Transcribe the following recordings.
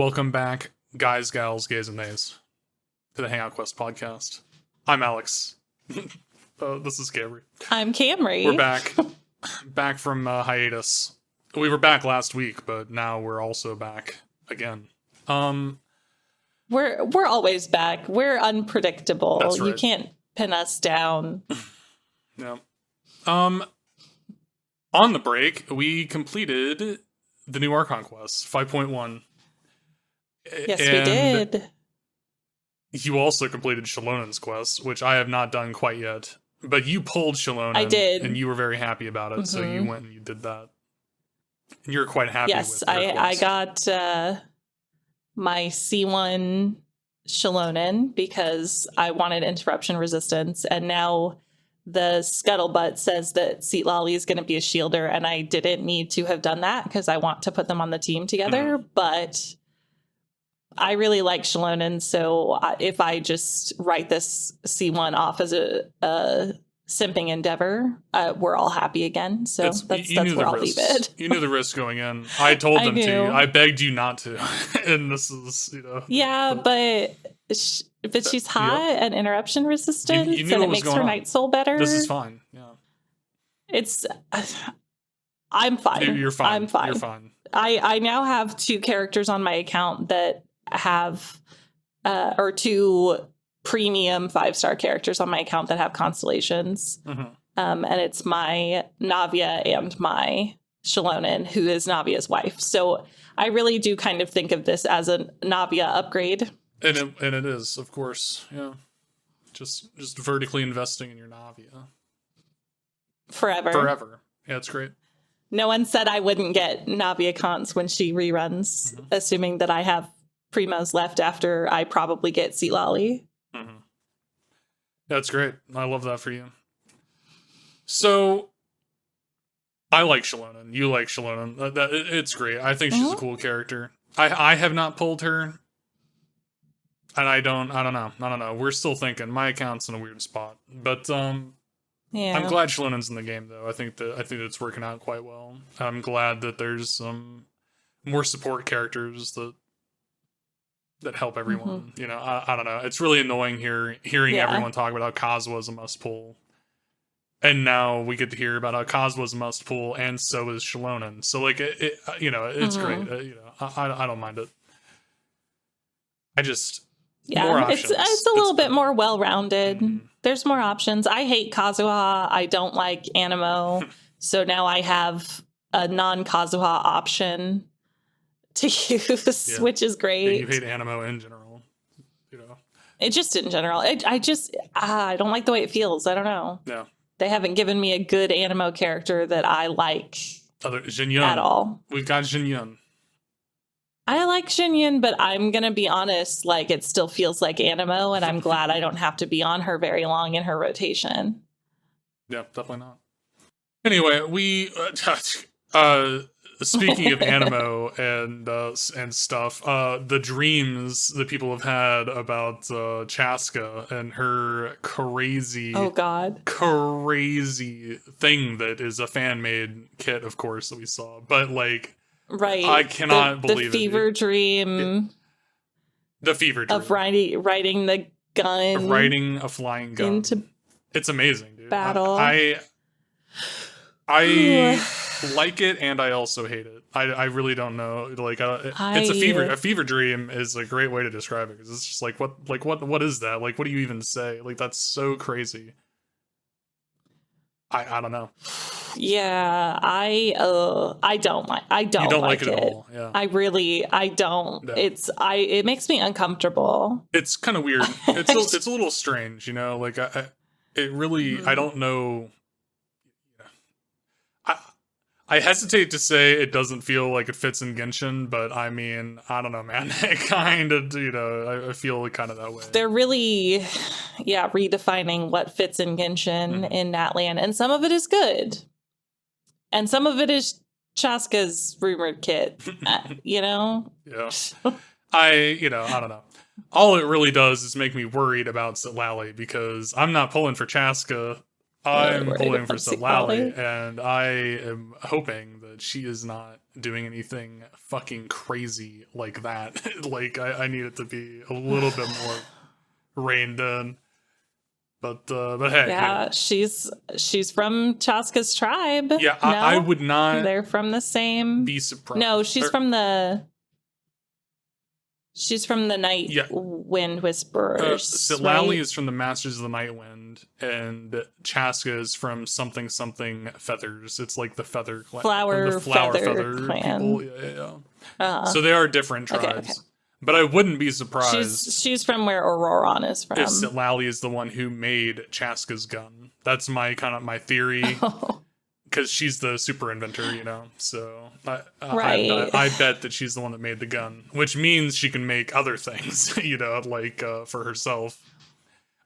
Welcome back, guys, gals, gays, and nays, to the Hangout Quest podcast. I'm Alex. This is Camry. I'm Camry. We're back. Back from hiatus. We were back last week, but now we're also back again. We're always back. We're unpredictable. That's right. You can't pin us down. Yeah. On the break, we completed the new Archon Quest, 5.1. Yes, we did. You also completed Shalonen's quest, which I have not done quite yet. But you pulled Shalonen. I did. And you were very happy about it, so you went and you did that. And you're quite happy yes, with it. I got my C1 Shalonen because I wanted interruption resistance, and now the scuttlebutt says that Citlali is going to be a shielder, and I didn't need to have done that because I want to put them on the team together, but I really like Shalonen, so if I just write this C1 off as a simping endeavor, we're all happy again. So that's where I'll leave it. You knew the risk going in. I told them to. I begged you not to. And this is, Yeah, but she's hot and interruption resistance, you knew and what it was makes going her on. Night Soul better. This is fine. Yeah. I'm fine. You're fine. I'm fine. You're fine. I now have 2 characters on my account that have, or 2 premium 5-star characters on my account that have constellations. And it's my Navia and my Shalonen, who is Navia's wife. So I really do kind of think of this as a Navia upgrade. And it is, of course. Yeah. Just vertically investing in your Navia. Forever. Yeah, it's great. No one said I wouldn't get Navia cons when she reruns, assuming that I have primos left after I probably get Citlali. That's great. I love that for you. So, I like Shalonen. You like Shalonen. It's great. I think she's a cool character. I have not pulled her. And I don't know. We're still thinking. My account's in a weird spot. But, yeah. I'm glad Shalonen's in the game, though. I think it's working out quite well. I'm glad that there's some more support characters that help everyone. I don't know. It's really annoying hearing everyone talk about how Kazuha is a must pull, and now we get to hear about how Kazuha is a must pull, and so is Shalonen. So like it's great. I don't mind it. I just more options. It's a little bit more well rounded. There's more options. I hate Kazuha. I don't like Animo, so now I have a non-Kazuha option to use, which is great. You hate Animo in general, It just in general. I don't like the way it feels. I don't know. Yeah. They haven't given me a good Animo character that I like at all. We've got Jinyun. I like Jinyun, but I'm going to be honest, like it still feels like Animo, and I'm glad I don't have to be on her very long in her rotation. Yeah, definitely not. Anyway, we speaking of Animo and stuff, the dreams that people have had about Chaska and her crazy thing that is a fan-made kit, of course, that we saw. But like, right, I cannot believe the fever dream. The fever dream of riding the gun, of riding a flying gun into it's amazing, dude. Battle. I like it, and I also hate it. I really don't know. Like, it's a fever dream is a great way to describe it, because it's just like what is that? Like, what do you even say? Like, that's so crazy. I don't know. Yeah, I don't like. I don't. You don't like it at all. Yeah. I don't. No. It makes me uncomfortable. It's kind of weird. It's a little strange, Like it really. I don't know. I hesitate to say it doesn't feel like it fits in Genshin, but I mean, I don't know, man. It kind of, I feel kind of that way. They're really, redefining what fits in Genshin in Natlan, and some of it is good, and some of it is Chaska's rumored kit. Yeah. I don't know. All it really does is make me worried about Citlali, because I'm not pulling for Chaska. I'm worried pulling for about Citlali, Citlali. and I am hoping that she is not doing anything fucking crazy like that. Like, I need it to be a little bit more reined in. But hey, Yeah, she's from Chaska's tribe. yeah, I No, would not they're from the same. be surprised. No, she's Or- from the. She's from the Night Yeah. Wind Whisperers. Citlali right? is from the Masters of the Night Wind, and Chaska is from something feathers. It's like the feather clan, Flower the flower feather feather clan. people. Yeah. So they are different Okay, tribes. okay. But I wouldn't be surprised She's from where Auroron is from. if Citlali is the one who made Chaska's gun. That's my theory. Because she's the super inventor, So Right. I bet that she's the one that made the gun, which means she can make other things, like for herself.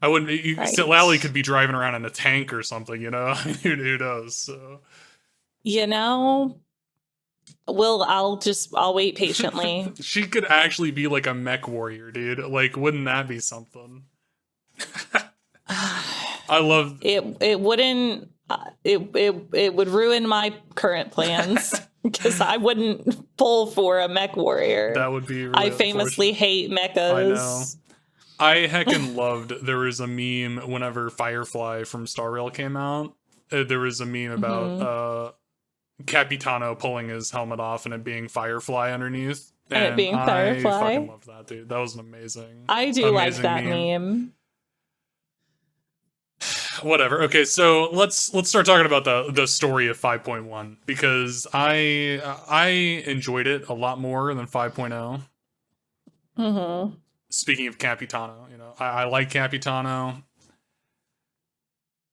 I wouldn't. Right. Citlali could be driving around in a tank or something, who knows? So. I'll wait patiently. She could actually be like a mech warrior, dude. Like, wouldn't that be something? I love it. It wouldn't. It would ruin my current plans because I wouldn't pull for a mech warrior. that. Would be. Really I famously hate mechas. I know. I heckin' loved. There was a meme whenever Firefly from Star Rail came out. There was a meme about Capitano pulling his helmet off and it being Firefly underneath. And it being Firefly. I fucking love that, dude. That was an amazing. I do like amazing that meme. Whatever. Okay, so let's start talking about the story of 5.1 because I enjoyed it a lot more than 5.0. Mm-hmm. Speaking of Capitano, I like Capitano.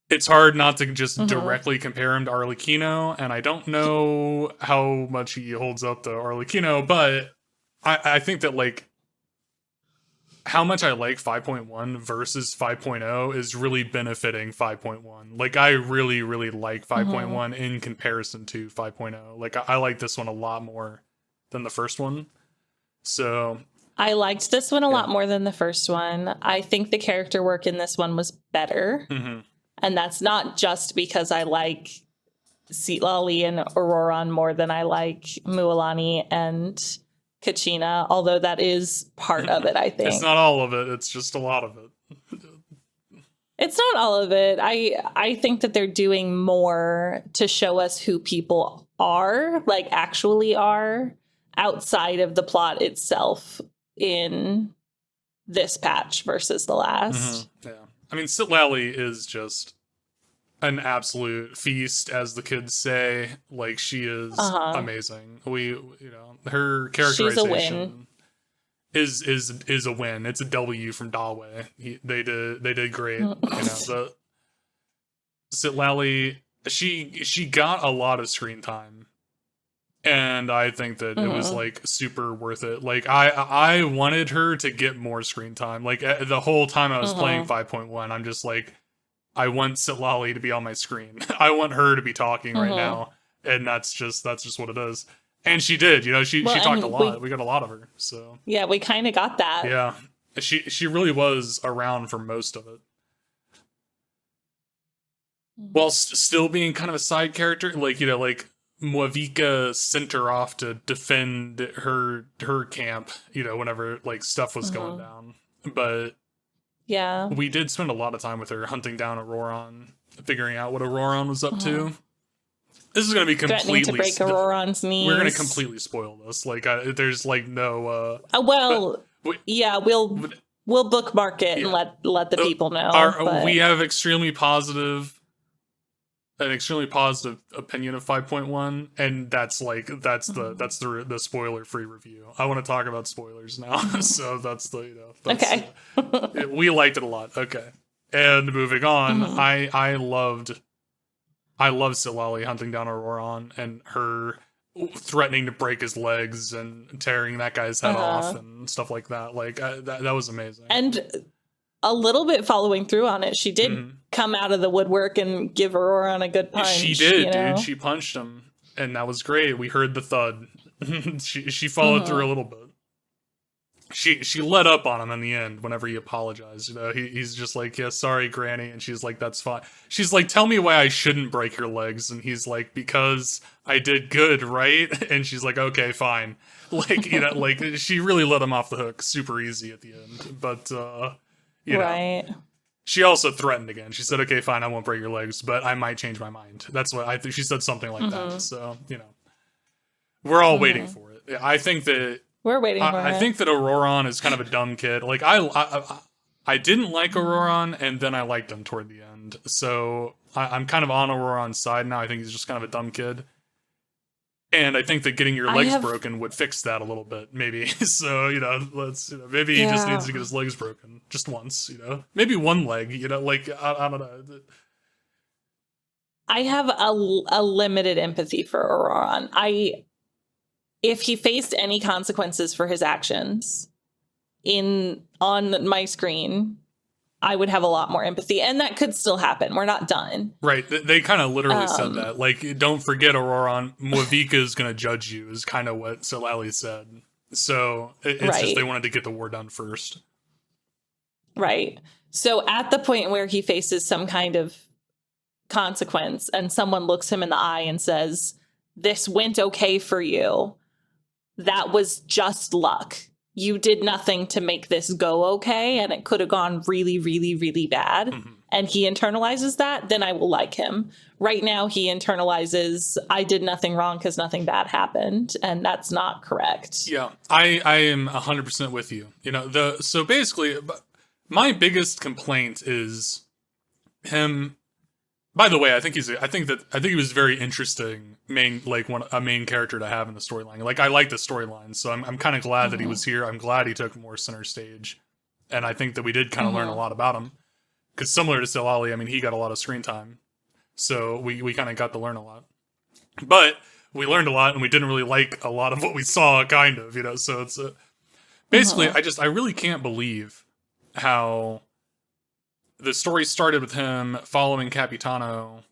It's hard not to just directly compare him to Arlecchino, and I don't know how much he holds up to Arlecchino, but I think that, like, how much I like 5.1 versus 5.0 is really benefiting 5.1. Like, I really, really like 5.1 in comparison to 5.0. Like, I like this one a lot more than the first one. So I liked this one a lot more than the first one. I think the character work in this one was better. Mm-hmm. And that's not just because I like Citlali and Auroron more than I like Mualani and Kachina, although that is part of it, I think. It's not all of it, it's just a lot of it. It's not all of it. I think that they're doing more to show us who people are, like actually are, outside of the plot itself in this patch versus the last. Mm-hmm. Yeah. I mean, Citlali is just an absolute feast, as the kids say. Like, she is amazing. Her characterization is a win. It's a W from Dalway. They did great. The Citlali, she got a lot of screen time. And I think that it was, like, super worth it. Like, I wanted her to get more screen time. Like, the whole time I was playing 5.1, I'm just like, I want Citlali to be on my screen. I want her to be talking right now. And that's just what it is. And she did, she talked a lot. We got a lot of her, so. Yeah, we kind of got that. Yeah. She really was around for most of it. While still being kind of a side character. Like, like, Moavika sent her off to defend her camp, whenever, like, stuff was going down. But yeah, we did spend a lot of time with her hunting down Auroron, figuring out what Auroron was up to. This is going to be completely... Threatening to break Auroron's knees. We're going to completely spoil this. Like, there's, like, no... we'll bookmark it and let the people know. We have an extremely positive opinion of 5.1, and that's the spoiler free review. I want to talk about spoilers now. So that's okay. We liked it a lot. Okay. And moving on, I loved Citlali hunting down Auroron and her threatening to break his legs and tearing that guy's head off and stuff like that. Like, that was amazing. And a little bit following through on it, she did come out of the woodwork and give Auroron a good punch. She did, dude. She punched him, and that was great. We heard the thud. She followed through a little bit. she let up on him in the end whenever he apologized. You know, he's just like, yeah, sorry, Granny, and she's like, that's fine. She's like, tell me why I shouldn't break your legs, and he's like, because I did good, right? And she's like, okay, fine. Like, you know, like she really let him off the hook super easy at the end. But you know, she also threatened again. She said, okay, fine, I won't break your legs, but I might change my mind. That's what I think. She said something like that. So, you know, we're all waiting for it. I think that we're waiting for it. I think that Auroron is kind of a dumb kid. Like I didn't like Auroron, and then I liked him toward the end. So I'm kind of on Auroron's side now. I think he's just kind of a dumb kid. And I think that getting your legs broken would fix that a little bit, maybe. So, you know, maybe he just needs to get his legs broken just once, you know? Maybe one leg, you know, like, I don't know. I have a limited empathy for Auroron. If he faced any consequences for his actions on my screen, I would have a lot more empathy, and that could still happen. We're not done. Right. They kind of literally said that. Like, don't forget, Auroron, Mwavika is going to judge you, is kind of what Citlali said. So it's just they wanted to get the war done first. Right. So at the point where he faces some kind of consequence and someone looks him in the eye and says, this went okay for you, that was just luck. You did nothing to make this go okay, and it could have gone really, really, really bad. Mm-hmm. And he internalizes that, then I will like him. Right now, he internalizes, I did nothing wrong because nothing bad happened, and that's not correct. Yeah, I am 100% with you. You know, so basically, my biggest complaint is him. By the way, I think he was very interesting a main character to have in the storyline. Like, I like the storyline, so I'm kind of glad that he was here. I'm glad he took more center stage, and I think that we did kind of learn a lot about him. Because similar to Citlali, I mean, he got a lot of screen time, so we kind of got to learn a lot. But we learned a lot, and we didn't really like a lot of what we saw, kind of, you know. So it's basically, I really can't believe how the story started with him following Capitano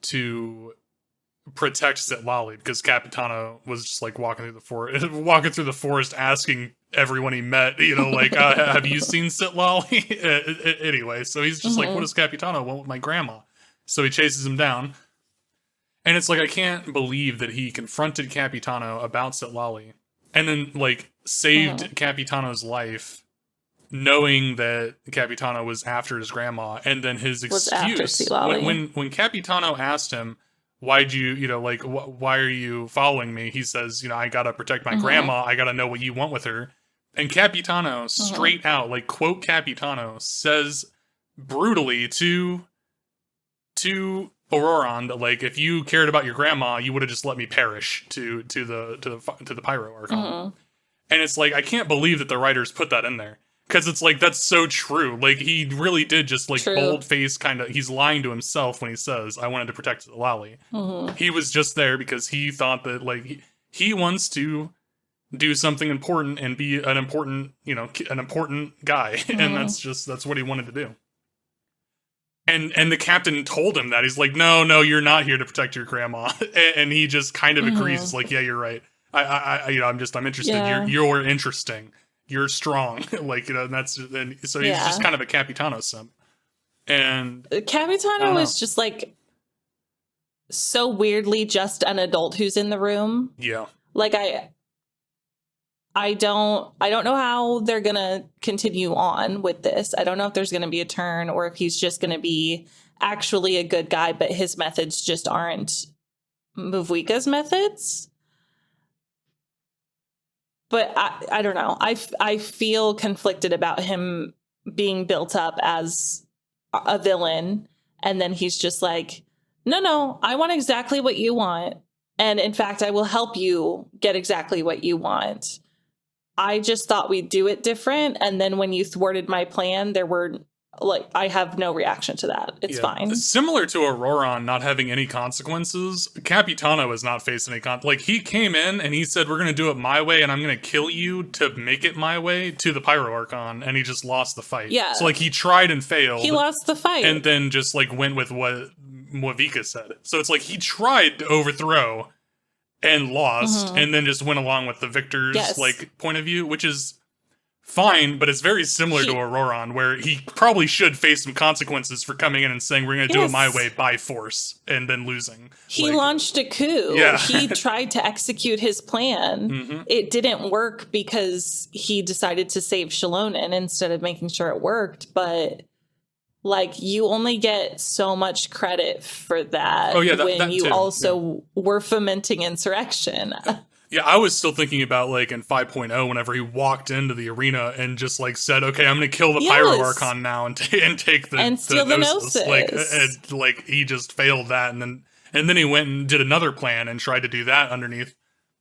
to protect Citlali, because Capitano was just like walking through the forest asking everyone he met, you know, like, have you seen Citlali? Anyway, so he's just like, what does Capitano want with my grandma? So he chases him down. And it's like, I can't believe that he confronted Capitano about Citlali and then like saved Capitano's life, knowing that Capitano was after his grandma, and then his excuse when Capitano asked him, why'd you know, like, why are you following me? He says, you know, I gotta protect my grandma. I gotta know what you want with her. And Capitano straight out, like, quote Capitano, says brutally to Auroron that, like, if you cared about your grandma, you would have just let me perish to the Pyro Archon. And it's like, I can't believe that the writers put that in there. Because it's like, that's so true. Like, he really did just, like, bold-face kind of... He's lying to himself when he says, I wanted to protect Citlali. He was just there because he thought that, like, he wants to do something important and be an important, you know, an important guy. And that's what he wanted to do. And the captain told him that. He's like, no, you're not here to protect your grandma. And he just kind of agrees. It's like, yeah, you're right. I'm interested. Yeah. You're interesting. You're strong, like, you know, and so he's just kind of a Capitano simp. And Capitano is just like so weirdly just an adult who's in the room. Yeah. Like, I don't know how they're gonna continue on with this. I don't know if there's gonna be a turn or if he's just gonna be actually a good guy, but his methods just aren't Mwavika's methods. But I don't know. I feel conflicted about him being built up as a villain. And then he's just like, no, I want exactly what you want. And in fact, I will help you get exactly what you want. I just thought we'd do it different. And then when you thwarted my plan, I have no reaction to that. It's fine. Similar to Auroron not having any consequences, Capitano is not facing any like, he came in and he said, we're going to do it my way and I'm going to kill you to make it my way to the Pyro Archon, and he just lost the fight. Yeah. So, like, he tried and failed. He lost the fight. And then just, like, went with what Mwavika said. So it's like he tried to overthrow and lost, and then just went along with the victor's, like, point of view, which is fine, but it's very similar to Auroron, where he probably should face some consequences for coming in and saying, we're going to do it my way by force, and then losing. He launched a coup. Yeah. He tried to execute his plan. Mm-hmm. It didn't work because he decided to save Shalonen instead of making sure it worked. But, like, you only get so much credit for that, when you also were fomenting insurrection. Yeah, I was still thinking about, like, in 5.0, whenever he walked into the arena and just, like, said, okay, I'm going to kill the Pyro Archon now and take the... And steal the Gnosis. Like, he just failed that, and then he went and did another plan and tried to do that underneath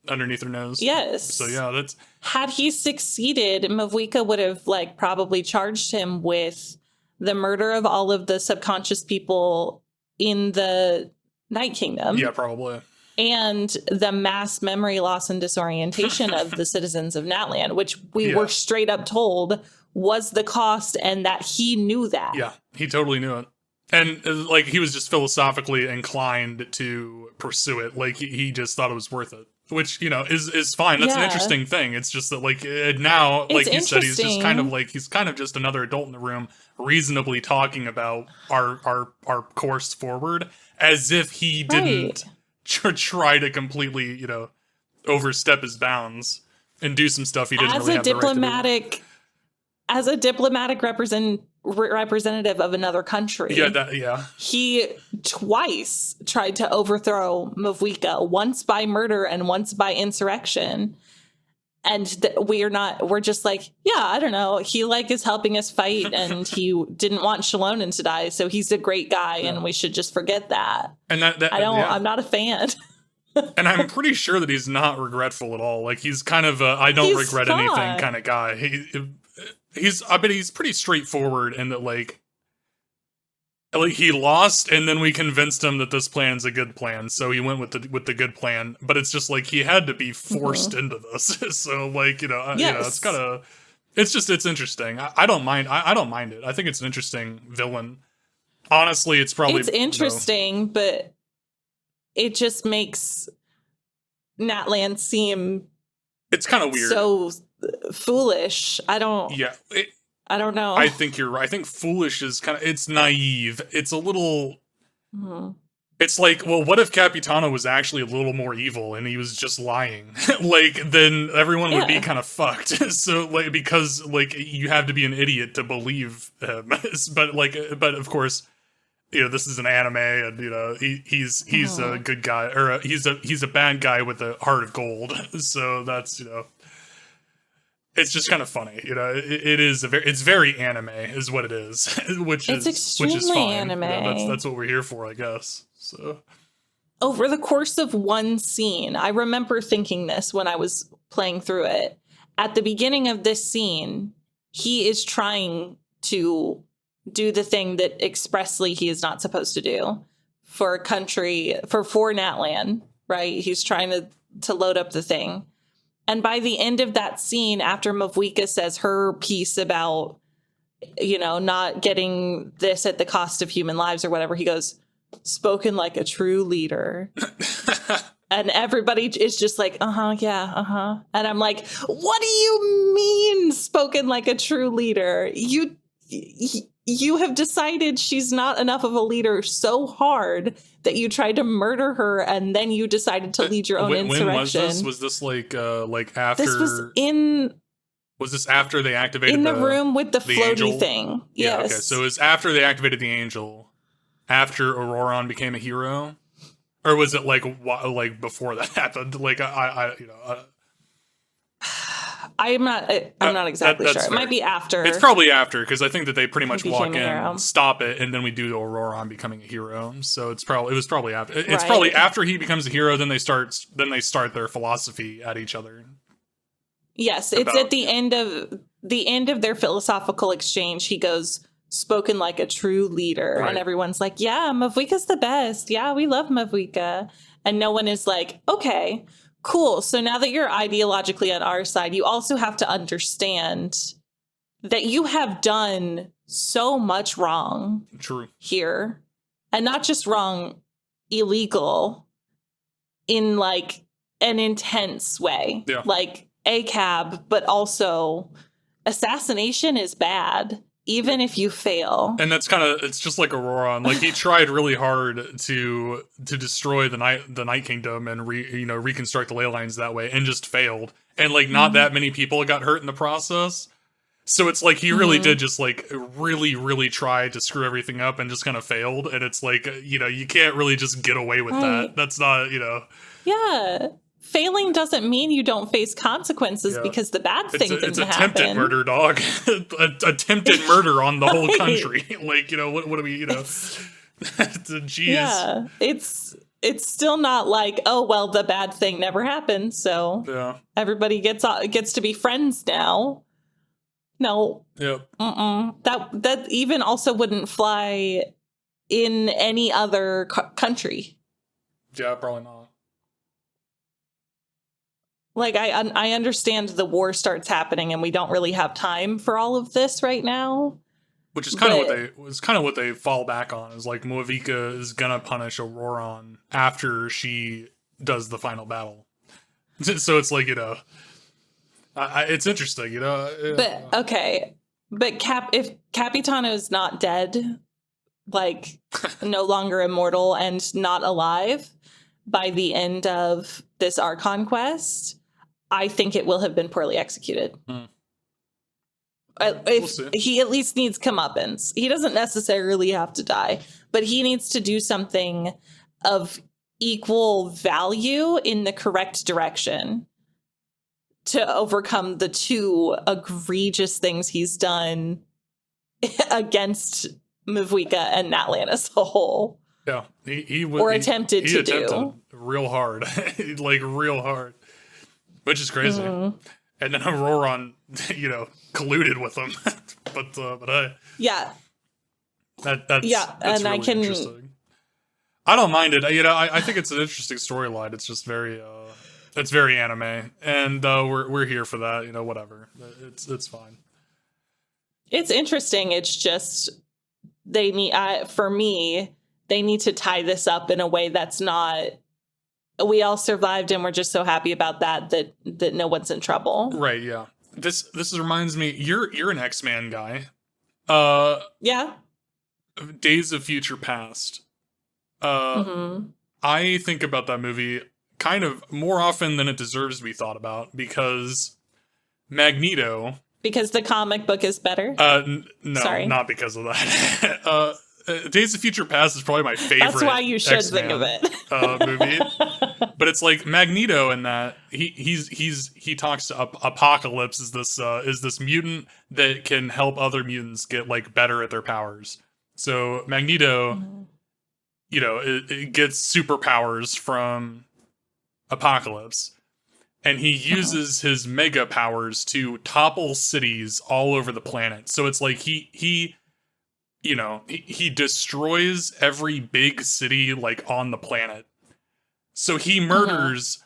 her nose. Yes. So, yeah, that's... Had he succeeded, Mavuika would have, like, probably charged him with the murder of all of the subconscious people in the Night Kingdom. Yeah, probably. And the mass memory loss and disorientation of the citizens of Natland, which we were straight up told was the cost, and that he knew that. Yeah, he totally knew it. And, like, he was just philosophically inclined to pursue it. Like, he just thought it was worth it. Which, you know, is fine. That's an interesting thing. It's just that, like, now, like you said, he's just kind of just another adult in the room, reasonably talking about our course forward, as if he didn't... try to completely, you know, overstep his bounds and do some stuff he didn't really have the right to do. As a diplomatic representative of another country. He twice tried to overthrow Mavuika, once by murder and once by insurrection. And we're just like, yeah, I don't know. He, like, is helping us fight, and he didn't want Shalonen to die, so he's a great guy, and we should just forget that. And I'm not a fan. And I'm pretty sure that he's not regretful at all. Like, he's kind of a I don't regret anything kind of guy. I bet he's pretty straightforward, and that, like he lost, and then we convinced him that this plan's a good plan, so he went with the good plan. But it's just like he had to be forced into this. So, like, you know, it's kind of it's interesting. I don't mind. I don't mind it. I think it's an interesting villain. Honestly, it's interesting, but it just makes Natland seem it's kind of weird, so foolish. I don't know. I think you're right. I think foolish is it's naive. It's a little... It's like, well, what if Capitano was actually a little more evil and he was just lying? Like, then everyone would be kind of fucked. So, like, because, like, you have to be an idiot to believe him. But of course, you know, this is an anime, and, you know, he's a good guy, or he's a bad guy with a heart of gold. So that's, you know... It's just kind of funny, you know. It's very anime, is what it is, which is fine. Anime. You know, that's what we're here for, I guess. So, over the course of one scene, I remember thinking this when I was playing through it. At the beginning of this scene, he is trying to do the thing that expressly he is not supposed to do for Natland, right? He's trying to load up the thing. And by the end of that scene, after Mavuika says her piece about, you know, not getting this at the cost of human lives or whatever, he goes, spoken like a true leader. And everybody is just like, yeah. And I'm like, what do you mean spoken like a true leader? You have decided she's not enough of a leader so hard that you tried to murder her, and then you decided to lead your own insurrection. When was this? Was this like after? This was in. Was this after they activated in the room with the floaty angel thing? Yeah. Yes. Okay. So it was after they activated the angel, after Auroron became a hero, or was it like before that happened? Like I'm not exactly sure. Fair. It might be after. It's probably after, because I think that they pretty much walk in, stop it, and then we do Auroron becoming a hero. So it was probably after. It's probably after he becomes a hero. Then they start their philosophy at each other. Yes, it's at the end of their philosophical exchange. He goes, spoken like a true leader, and everyone's like, yeah, Mavuika's the best. Yeah, we love Mavuika, and no one is like, okay. Cool. So now that you're ideologically on our side, you also have to understand that you have done so much wrong. True. Here. And not just wrong, illegal in like an intense way. Yeah. Like ACAB, but also assassination is bad, even if you fail. And that's it's just like Auroron. Like, he tried really hard to destroy the Night Kingdom and reconstruct the ley lines that way, and just failed. And like, not that many people got hurt in the process. So it's like, he really did just like really, really try to screw everything up and just kind of failed. And it's like, you can't really just get away with that. That's not, Yeah. Failing doesn't mean you don't face consequences because the bad thing didn't happen. It's attempted murder, dog. Attempted murder on the whole country. Like, what do we, Jeez. Yeah. It's still not like, oh, well, the bad thing never happened, so everybody gets to be friends now. No. Yep. That even also wouldn't fly in any other country. Yeah, probably not. Like, I understand the war starts happening and we don't really have time for all of this right now. Which is kind of what they fall back on, is like, Moavika is gonna punish Auroron after she does the final battle. So it's like, it's interesting, But okay, but if Capitano's not dead, like no longer immortal and not alive by the end of this Archon Quest, I think it will have been poorly executed. He at least needs comeuppance. He doesn't necessarily have to die, but he needs to do something of equal value in the correct direction to overcome the two egregious things he's done against Mavwika and Natlan as a whole. Yeah, he attempted to do real hard, like real hard, which is crazy. And then Auroron, colluded with him, but yeah, that's and really interesting. I don't mind it. I think it's an interesting storyline. It's just very it's very anime, and we're here for that. Whatever. It's fine. It's interesting. It's just they need for me. They need to tie this up in a way that's not, we all survived and we're just so happy about that no one's in trouble. Right, yeah. This reminds me, you're an X-Man guy. Yeah. Days of Future Past. I think about that movie kind of more often than it deserves to be thought about, because Magneto... Because the comic book is better? No, Sorry. Not because of that. Days of Future Past is probably my favorite. That's why you should X-Man, think of it. Movie. But it's like Magneto in that he talks to Apocalypse is this mutant that can help other mutants get like better at their powers. So Magneto, it gets superpowers from Apocalypse, and he uses his mega powers to topple cities all over the planet. So it's like he destroys every big city like on the planet. So he murders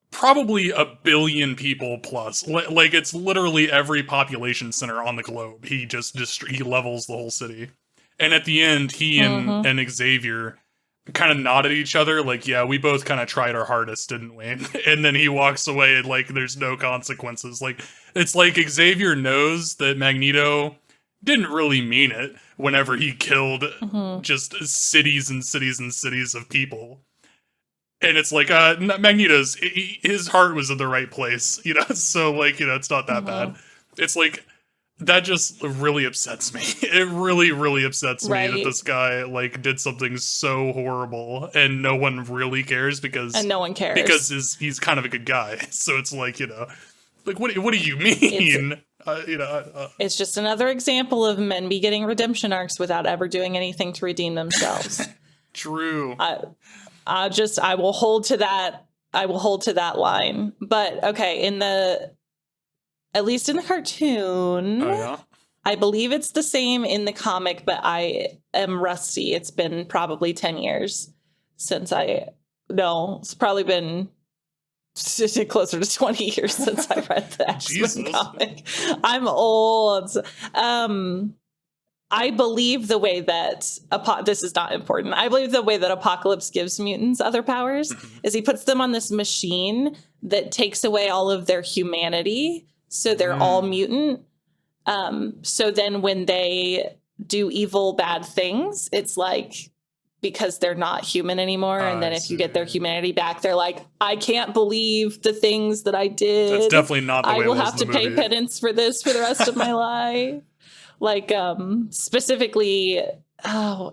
probably 1 billion people plus. Like, it's literally every population center on the globe. He just he levels the whole city. And at the end, he and Xavier kind of nod at each other like, yeah, we both kind of tried our hardest, didn't we? And then he walks away and like, there's no consequences. Like, it's like Xavier knows that Magneto didn't really mean it whenever he killed just cities and cities and cities of people. And it's like, Magneto's, his heart was in the right place, so like, it's not that bad. It's like, that just really upsets me. It really, really upsets me that this guy like did something so horrible and no one really cares because no one cares because he's kind of a good guy. So it's like, like, what do you mean? It's just another example of men be getting redemption arcs without ever doing anything to redeem themselves. True. I will hold to that. I will hold to that line. But okay, at least in the cartoon, I believe it's the same in the comic, but I am rusty. It's been probably 10 years since it's probably been closer to 20 years since I read the X-Men comic. I'm old. I believe the way that this is not important. I believe the way that Apocalypse gives mutants other powers is he puts them on this machine that takes away all of their humanity, so they're all mutant. So then when they do evil, bad things, it's like because they're not human anymore. And then if you get their humanity back, they're like, I can't believe the things that I did. That's definitely not the way I will it was have in to the pay movie. penance for this for the rest of my life. Like, specifically,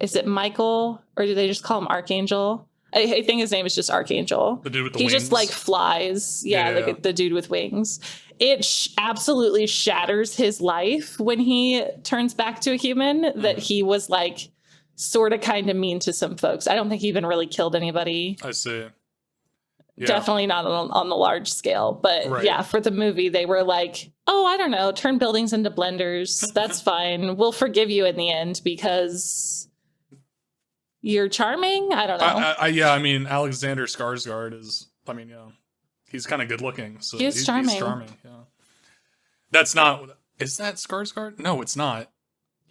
is it Michael? Or do they just call him Archangel? I think his name is just Archangel. The dude with the he wings? just like flies. Yeah, Yeah. the dude with wings. It absolutely shatters his life when he turns back to a human, that he was like sort of kind of mean to some folks. I don't think he even really killed anybody. I see. Yeah. Definitely not on the large scale. But Right. yeah, for the movie, they were like, oh, I don't know, turn buildings into blenders. That's fine. We'll forgive you in the end because you're charming. I don't know. Yeah, I mean, Alexander Skarsgård is, I mean, yeah, he's kind of good looking. So He's charming. He's charming, yeah. That's not, is that Skarsgård? No, it's not.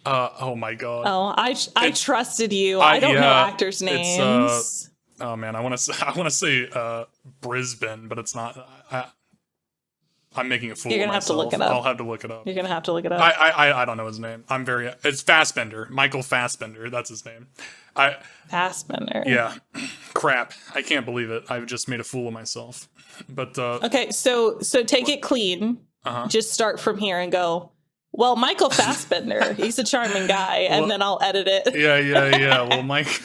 Oh my God. Oh, I trusted you. I don't know actors' names. Oh man, I want to say Brisbane, but it's not. I'm making a fool You're of gonna have to myself. look it up. I'll have to look it up. You're gonna have to look it up. I don't know his name. It's Fassbender. Michael Fassbender. That's his name. Fassbender. Yeah. Crap. I can't believe it. I've just made a fool of myself. But okay, so take it clean. Just start from here and go, well, Michael Fassbender, he's a charming guy, and then I'll edit it. Yeah. Well, Mike.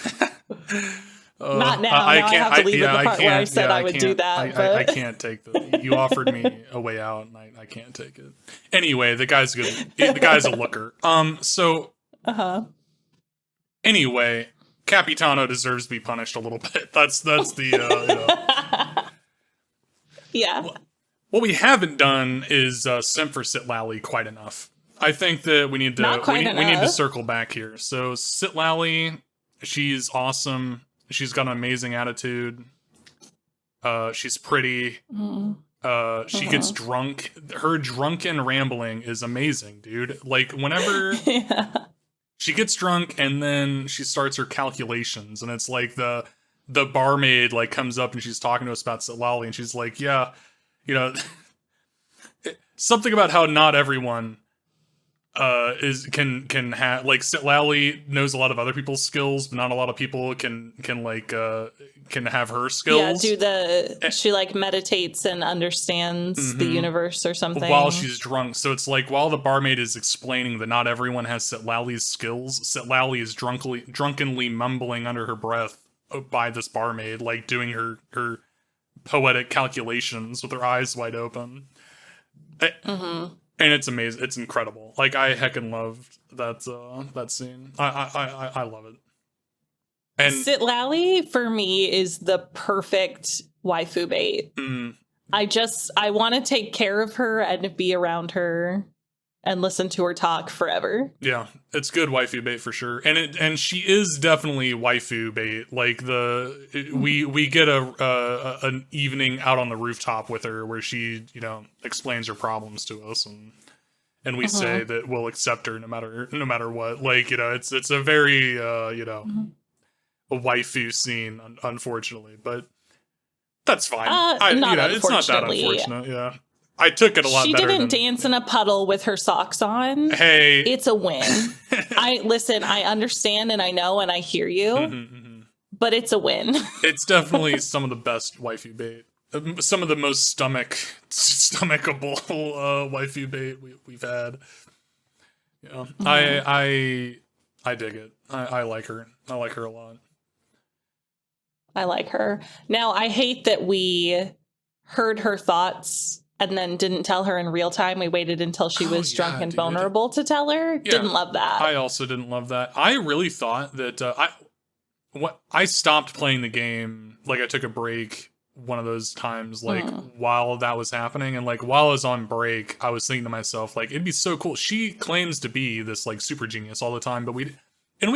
Not now. Now I have to leave the part where I said I would do that. I can't take the. You offered me a way out, and I can't take it. Anyway, the guy's good. The guy's a looker. So. Anyway, Capitano deserves to be punished a little bit. That's the. Yeah. What we haven't done is simp for Citlali quite enough. I think that we need to we need to circle back here. So Citlali, she's awesome. She's got an amazing attitude. She's pretty. She gets drunk. Her drunken rambling is amazing, dude. Like whenever she gets drunk and then she starts her calculations, and it's like the barmaid like comes up and she's talking to us about Citlali, and she's like, yeah, you know, something about how not everyone can have, like, Citlali knows a lot of other people's skills, but not a lot of people can have her skills. Yeah, she like meditates and understands the universe or something while she's drunk. So it's like while the barmaid is explaining that not everyone has Citlali's skills, Citlali is drunkenly mumbling under her breath by this barmaid, like doing her poetic calculations with her eyes wide open. And it's amazing. It's incredible. Like, I heckin' loved that scene. I love it. And Citlali, for me, is the perfect waifu bait. I want to take care of her and be around her and listen to her talk forever. Yeah, it's good waifu bait for sure. And she is definitely waifu bait. Like we get an evening out on the rooftop with her where she, explains her problems to us, and we say that we'll accept her no matter what. Like, it's a very a waifu scene, unfortunately, but that's fine. It's not that unfortunate. Yeah. I took it a lot better. She didn't dance in a puddle with her socks on. Hey. It's a win. I understand and I know and I hear you, but it's a win. It's definitely some of the best waifu bait. Some of the most stomachable waifu bait we've had. Yeah. I dig it. I like her. I like her a lot. I like her. Now, I hate that we heard her thoughts and then didn't tell her in real time. We waited until she was drunk and vulnerable to tell her. Yeah, didn't love that. I also didn't love that. I really thought that I stopped playing the game. Like, I took a break one of those times, like, while that was happening. And, like, while I was on break, I was thinking to myself, like, it'd be so cool. She claims to be this, like, super genius all the time, but we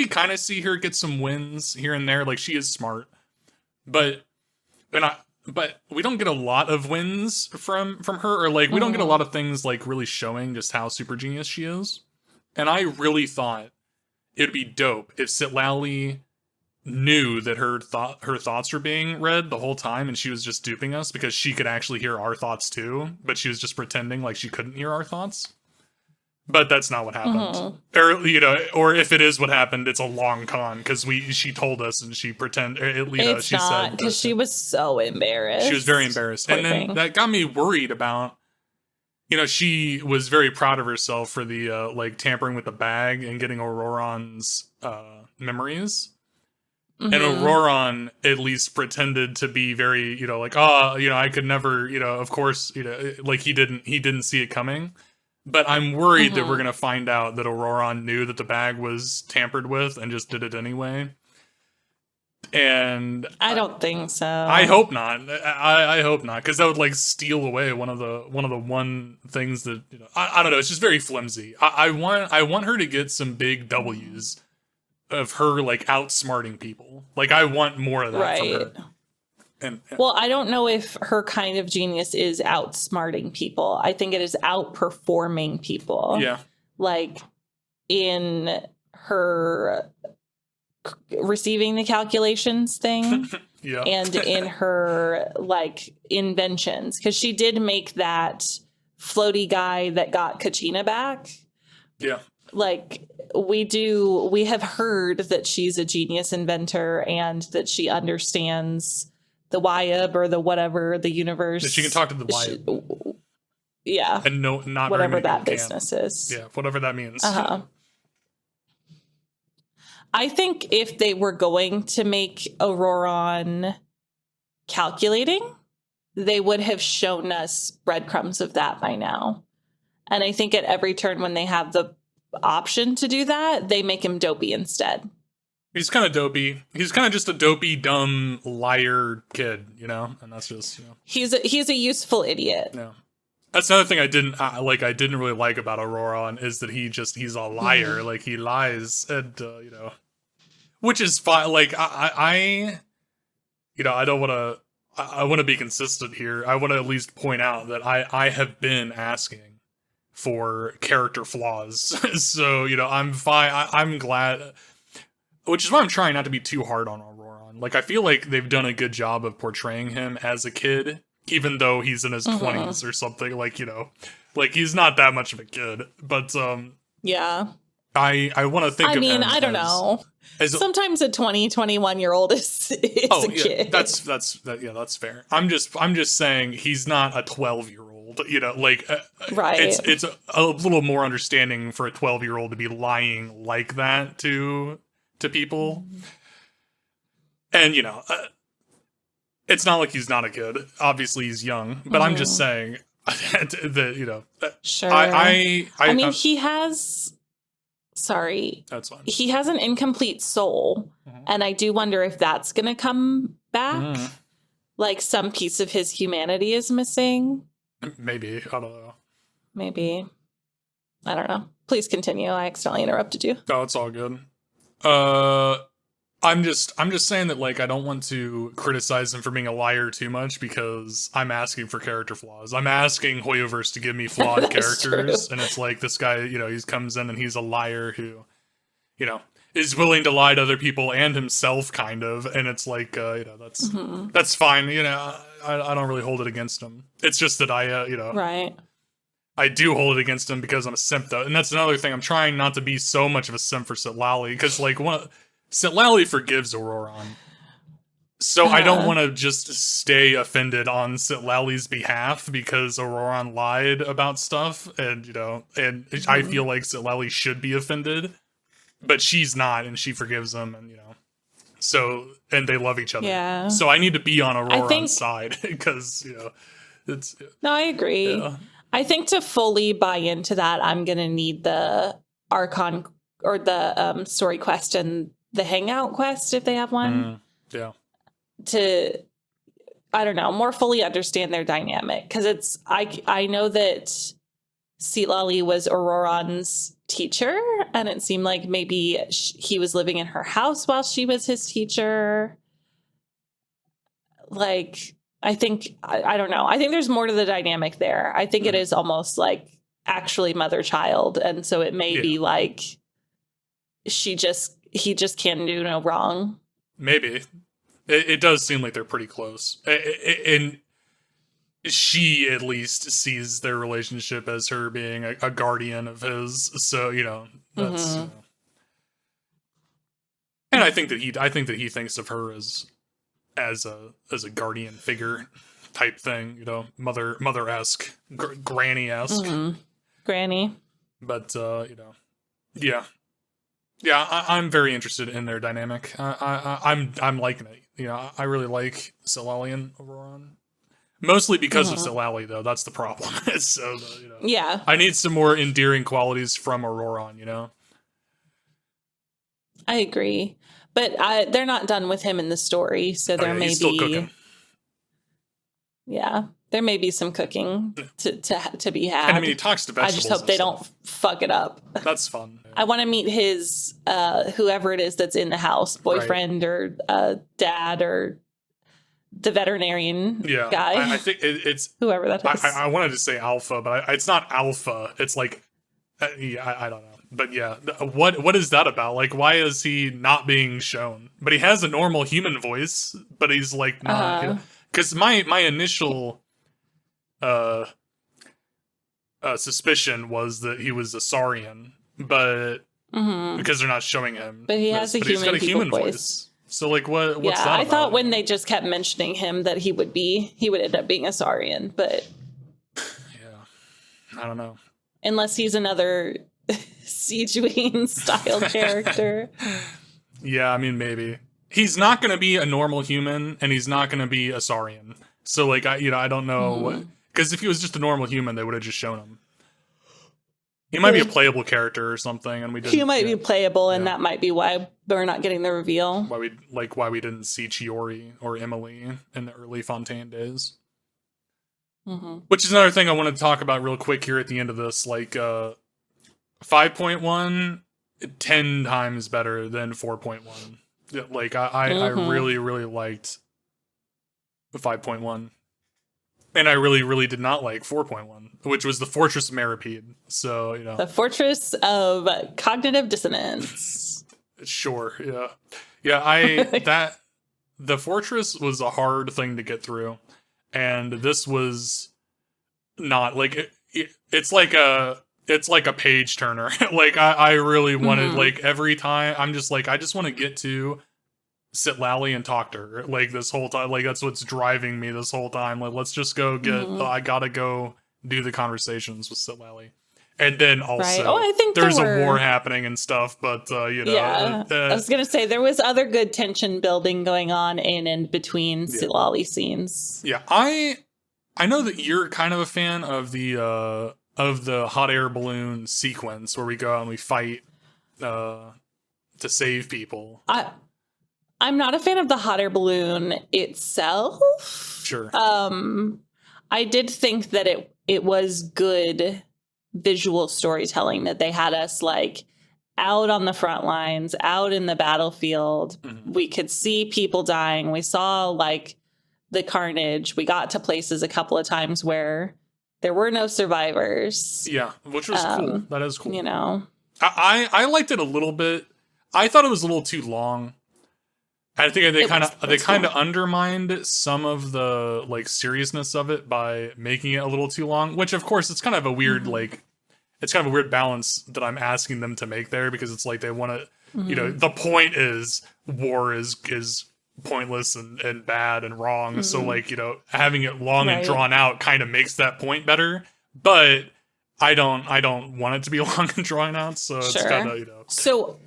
kind of see her get some wins here and there. Like, she is smart. But we don't get a lot of wins from her, or like we don't get a lot of things like really showing just how super genius she is. And I really thought it'd be dope if Citlali knew that her thoughts were being read the whole time, and she was just duping us because she could actually hear our thoughts too, but she was just pretending like she couldn't hear our thoughts. But that's not what happened. Or, you know, or if it is what happened, it's a long con because she told us and she It's she not, said because she was so embarrassed. she was very embarrassed. Poor And then thing. that got me worried about, you know, she was very proud of herself for the like tampering with the bag and getting Auroron's memories. And Auroron at least pretended to be very, you know, like, oh, you know, I could never, you know, of course, you know, like he didn't see it coming. But I'm worried that we're gonna find out that Auroron knew that the bag was tampered with and just did it anyway. And I don't think so. I hope not. I hope not, because that would like steal away one of the things that, you know, I don't know. It's just very flimsy. I want her to get some big W's of her like outsmarting people. Like I want more of that from her. And well, I don't know if her kind of genius is outsmarting people. I think it is outperforming people. Yeah. Like in her receiving the calculations thing. Yeah. And in her like inventions, because she did make that floaty guy that got Kachina back. Yeah. Like we have heard that she's a genius inventor and that she understands the Wyab or the whatever, the universe. That she can talk to the Wyab. Yeah. And no, not whatever very many that people business can. is. Yeah, whatever that means. I think if they were going to make Auroron calculating, they would have shown us breadcrumbs of that by now. And I think at every turn when they have the option to do that, they make him dopey instead. He's kind of dopey. He's kind of just a dopey, dumb, liar kid, you know? And that's just, you know. He's a useful idiot. Yeah. That's another thing I didn't really like about Auroron is that he's a liar. Like, he lies and, you know, which is fine. Like, I you know, I don't want to, I want to be consistent here. I want to at least point out that I have been asking for character flaws. So, you know, I'm fine. I'm glad, which is why I'm trying not to be too hard on Auroron. Like, I feel like they've done a good job of portraying him as a kid, even though he's in his 20s or something. Like, you know, like he's not that much of a kid. But yeah, I want to think. I mean, I don't know. Sometimes a 21-year-old is a kid. That's fair. I'm just saying he's not a 12-year-old. You know, like right. It's a little more understanding for a 12-year-old to be lying like that to people. And you know, it's not like he's not a kid. Obviously, he's young. But I'm just saying that, you know. Sure. I mean, he has. Sorry. That's fine. He has an incomplete soul. And I do wonder if that's going to come back. Like some piece of his humanity is missing. Maybe. I don't know. Maybe. I don't know. Please continue. I accidentally interrupted you. No, it's all good. I'm just saying that, like, I don't want to criticize him for being a liar too much because I'm asking for character flaws. I'm asking Hoyoverse to give me flawed characters, true. And it's like this guy, you know, he comes in and he's a liar who, you know, is willing to lie to other people and himself, kind of. And it's like, you know, that's fine. You know, I don't really hold it against him. It's just that I, you know, right. I do hold it against him because I'm a simp, though, and that's another thing. I'm trying not to be so much of a simp for Citlali because, like, Citlali forgives Auroron. So I don't want to just stay offended on Citlali's behalf because Auroron lied about stuff, and, you know, and I feel like Citlali should be offended, but she's not, and she forgives him, and, you know, so, and they love each other. Yeah. So I need to be on Auroron's side because, you know, it's... No, I agree. Yeah. I think to fully buy into that, I'm going to need the Archon or the story quest and the Hangout quest, if they have one. Yeah. To, I don't know, more fully understand their dynamic. Because it's, I know that Citlali was Auroron's teacher, and it seemed like maybe he was living in her house while she was his teacher. Like, I think, I don't know. I think there's more to the dynamic there. I think it is almost like actually mother-child. And so it may be like he just can do no wrong. Maybe. It does seem like they're pretty close. And she at least sees their relationship as her being a guardian of his. So, that's, and I think that he thinks of her as a guardian figure type thing, mother-esque, granny-esque. Granny. But, yeah. Yeah, I'm very interested in their dynamic. I'm liking it. I really like Citlali and Auroran. Mostly because of Citlali, though. That's the problem. So, Yeah. I need some more endearing qualities from Auroran, I agree. But they're not done with him in the story, so there may he's be... still cooking. Yeah. There may be some cooking to be had. And I mean, he talks to vegetables. I just hope they don't fuck it up. That's fun. I want to meet his, whoever it is that's in the house, boyfriend or dad or the veterinarian guy. I think it's... Whoever that is. I wanted to say alpha, but it's not alpha. It's like... I don't know. But yeah, what is that about? Like, why is he not being shown? But he has a normal human voice, but he's like not... Because my initial... suspicion was that he was a Saurian, but because they're not showing him. But he has he's got a human voice. So like, what's that I about? thought when they just kept mentioning him that he would end up being a Saurian, but I don't know. Unless he's another Sijuin style character. Yeah, I mean maybe he's not going to be a normal human, and he's not going to be a Saurian. So like I don't know what. Because if he was just a normal human, they would have just shown him. He might be a playable character or something, and we didn't. He might be playable, and that might be why we're not getting the reveal. Why we didn't see Chiori or Emily in the early Fontaine days. Which is another thing I want to talk about real quick here at the end of this. Like 5.1, 10 times better than 4.1. Like I really, really liked 5.1. And I really, really did not like 4.1, which was the Fortress of Maripede. So, The Fortress of Cognitive Dissonance. Sure, yeah. Yeah, the Fortress was a hard thing to get through. And this was not, like, it's like a page turner. Like, I really wanted, like, every time, I'm just like, I just want to get to Citlali and talk to her like this whole time. Like that's what's driving me this whole time. Like let's just go get I gotta go do the conversations with Citlali. And then also I think there's a war happening and stuff, but I was gonna say there was other good tension building going on in and between Citlali scenes. Yeah, I know that you're kind of a fan of the hot air balloon sequence where we go out and we fight to save people. I'm not a fan of the hot air balloon itself. Sure. I did think that it was good visual storytelling, that they had us like out on the front lines, out in the battlefield. We could see people dying. We saw like the carnage. We got to places a couple of times where there were no survivors. Yeah, which was cool. That is cool. I liked it a little bit. I thought it was a little too long. I think they kind of undermined some of the like seriousness of it by making it a little too long, which of course it's kind of a weird it's kind of a weird balance that I'm asking them to make there, because it's like they want to the point is war is pointless and bad and wrong. So like, having it long and drawn out kind of makes that point better, but I don't want it to be long and drawn out. So it's kind of, So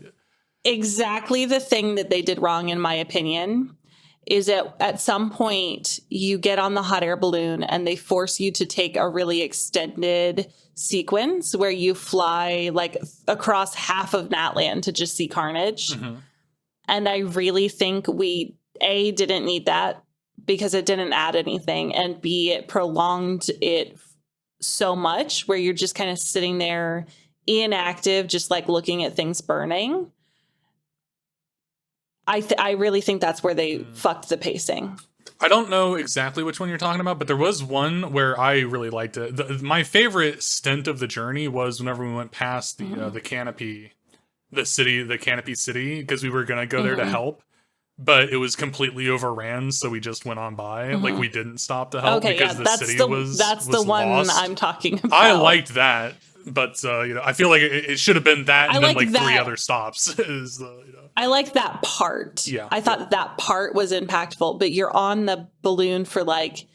exactly the thing that they did wrong, in my opinion, is that at some point you get on the hot air balloon and they force you to take a really extended sequence where you fly like across half of Natland to just see carnage. And I really think we, A, didn't need that because it didn't add anything, and B, it prolonged it so much where you're just kind of sitting there inactive, just like looking at things burning. I really think that's where they fucked the pacing. I don't know exactly which one you're talking about, but there was one where I really liked it. My favorite stint of the journey was whenever we went past the canopy, the canopy city, because we were going to go there to help. but it was completely overran, so we just went on by. Like, we didn't stop to help because the city was the one lost. I'm talking about. I liked that, but I feel like it should have been that and then like that. 3 other stops. I like that part. Yeah, I thought that part was impactful, but you're on the balloon for like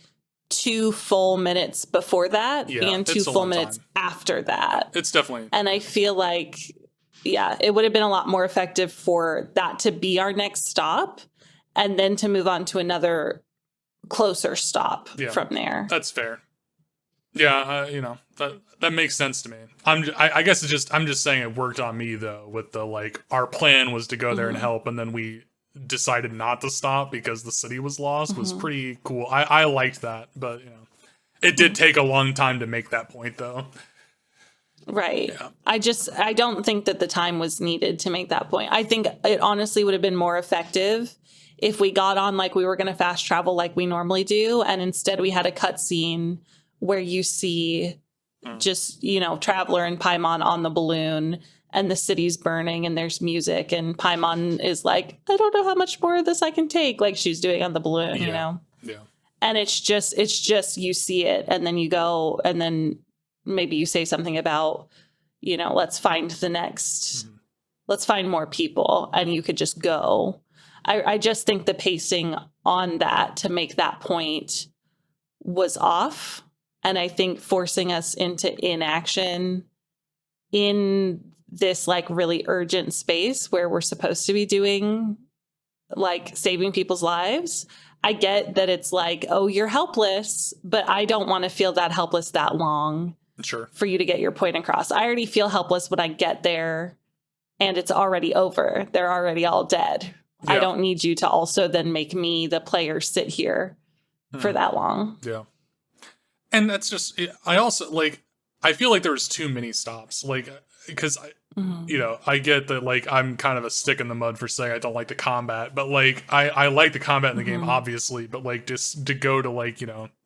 2 full minutes before that and 2 full minutes after that. It's definitely. And I feel like, it would have been a lot more effective for that to be our next stop and then to move on to another closer stop from there. That's fair. Yeah, that makes sense to me. I guess I'm just saying it worked on me though, with the like our plan was to go there and help, and then we decided not to stop because the city was lost. Was pretty cool. I liked that, but it did take a long time to make that point though. Right. Yeah. I don't think that the time was needed to make that point. I think it honestly would have been more effective if we got on like we were going to fast travel like we normally do, and instead we had a cutscene where you see just, Traveler and Paimon on the balloon and the city's burning and there's music and Paimon is like, I don't know how much more of this I can take, like she's doing on the balloon, Yeah. And it's just you see it and then you go and then maybe you say something about, let's find the next, let's find more people, and you could just go. I just think the pacing on that to make that point was off. And I think forcing us into inaction in this like really urgent space where we're supposed to be doing like saving people's lives. I get that it's like, oh, you're helpless, but I don't want to feel that helpless that long. Sure. For you to get your point across. I already feel helpless when I get there and it's already over. They're already all dead. Yeah. I don't need you to also then make me, the player, sit here for that long. Yeah. And that's just, I also, like, I feel like there was too many stops. Like, because, I get that, like, I'm kind of a stick in the mud for saying I don't like the combat. But, like, I like the combat in the game, obviously. But, like, just to go to, like,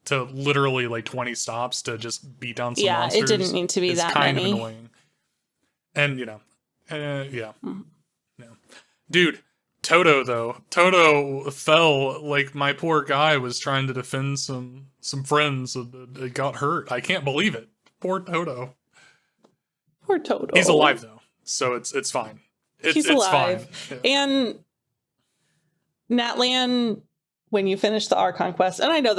to literally like 20 stops to just beat down some monsters. It didn't need to be that kind many. Of annoying. And dude, Toto fell. Like, my poor guy was trying to defend some friends that got hurt. I can't believe it. Poor Toto. He's alive though, so it's fine. He's alive. Fine. Yeah. And Natlan, when you finish the Archon Quest, and I know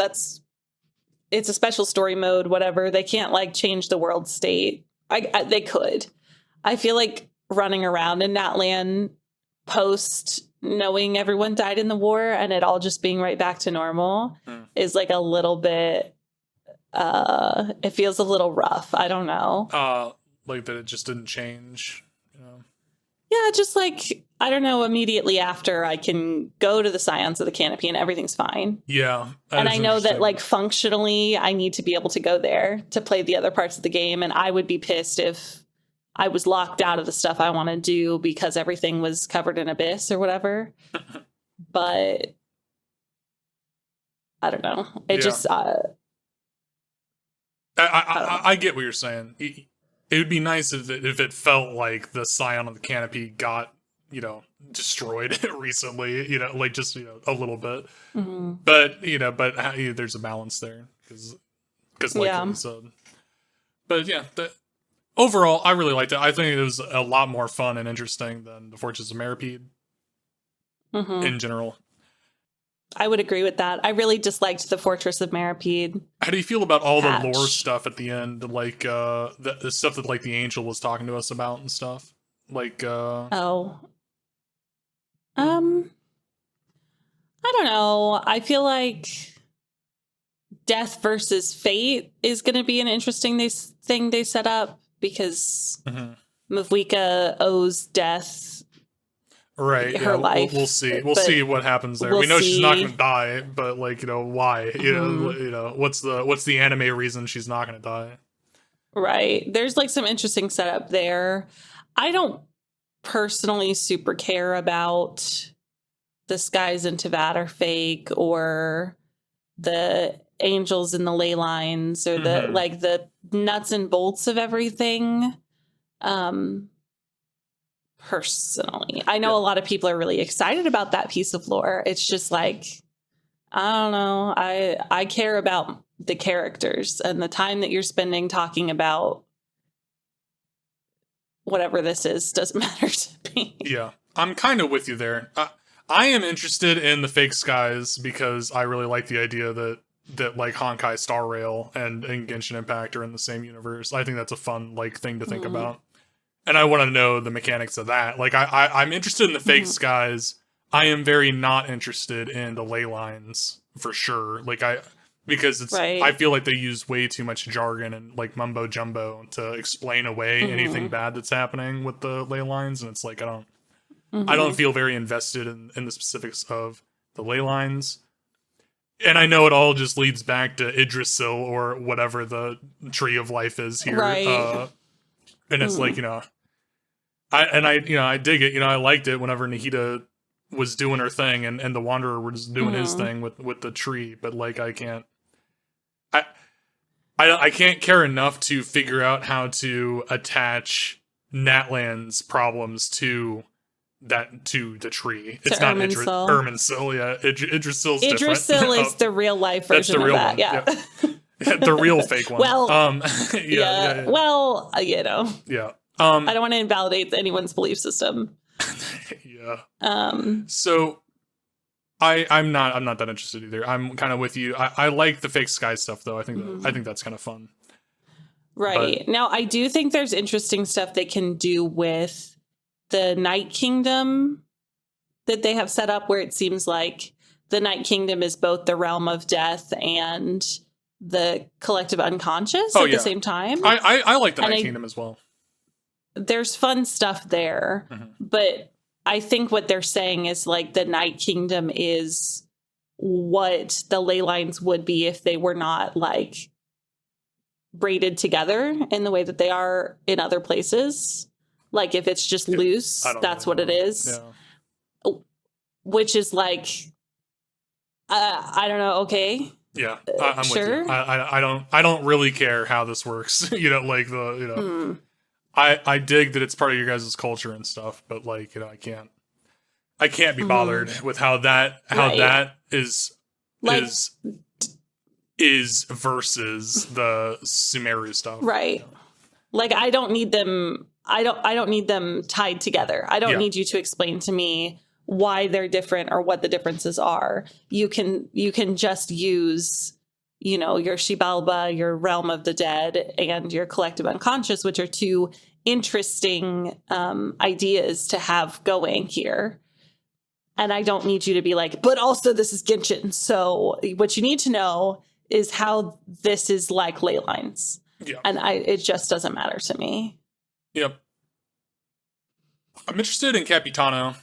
it's a special story mode, whatever. They can't like change the world state. They could. I feel like running around in Natlan post knowing everyone died in the war and it all just being right back to normal is like a little bit. It feels a little rough. I don't know. Like that it just didn't change. Yeah, just like, I don't know, immediately after I can go to the Scions of the Canopy and everything's fine. Yeah. And I know that like functionally I need to be able to go there to play the other parts of the game. And I would be pissed if I was locked out of the stuff I want to do because everything was covered in abyss or whatever. But I don't know. It just... I get what you're saying. It would be nice if it felt like the Scion of the Canopy got, destroyed recently, like just, a little bit. Mm-hmm. But, there's a balance there because like you said. But yeah, overall, I really liked it. I think it was a lot more fun and interesting than the Fortress of Meripede in general. I would agree with that. I really disliked the Fortress of Meripede. How do you feel about all the lore stuff at the end? Like, the stuff that, like, the Angel was talking to us about and stuff? Like, I don't know. I feel like death versus fate is going to be an interesting thing they set up because Mavwika owes death her life. We'll see. We'll see what happens there. We know she's not going to die, but like, why? What's the anime reason she's not going to die? Right. There's like some interesting setup there. I don't personally super care about the skies in Teyvat are fake or the angels in the ley lines or the like the nuts and bolts of everything. personally. I know a lot of people are really excited about that piece of lore. It's just like, I don't know. I care about the characters, and the time that you're spending talking about whatever this is doesn't matter to me. Yeah, I'm kind of with you there. I am interested in the fake skies because I really like the idea that like Honkai Star Rail and Genshin Impact are in the same universe. I think that's a fun like thing to think about. And I want to know the mechanics of that. Like I'm interested in the fake skies. I am very not interested in the ley lines for sure. Like because it's I feel like they use way too much jargon and like mumbo jumbo to explain away anything bad that's happening with the ley lines, and it's like I don't feel very invested in the specifics of the ley lines. And I know it all just leads back to Idrisil or whatever the tree of life is here. Right. And it's like, I dig it. I liked it whenever Nahida was doing her thing and the Wanderer was doing his thing with the tree. But like, I can't care enough to figure out how to attach Natlan's problems to the tree. It's not Irminsul. Yeah, Idrisil's different. Idrisil is the real life version the real of that. one. Yeah. The real fake one. Well, yeah. Well, Yeah. I don't want to invalidate anyone's belief system. Yeah. So I'm not that interested either. I'm kind of with you. I like the fake sky stuff though. I think that's kind of fun. Right. Now I do think there's interesting stuff they can do with the Night Kingdom that they have set up, where it seems like the Night Kingdom is both the realm of death and the collective unconscious at the same time. I like the Night Kingdom as well. There's fun stuff there, but I think what they're saying is like the Night Kingdom is what the ley lines would be if they were not like braided together in the way that they are in other places. Like if it's just loose, that's what it is. Yeah. Which is like, I don't know. Okay. Yeah, I'm sure. With you. I don't really care how this works. I dig that it's part of your guys' culture and stuff, but like, I can't be bothered with how that is versus the Sumeru stuff. Right. Like I don't need them. I don't need them tied together. I don't need you to explain to me why they're different or what the differences are. You can just use, your Xibalba, your Realm of the Dead, and your Collective Unconscious, which are two interesting ideas to have going here. And I don't need you to be like, but also this is Genshin. So what you need to know is how this is like ley lines. Yeah. And it just doesn't matter to me. Yep. I'm interested in Capitano.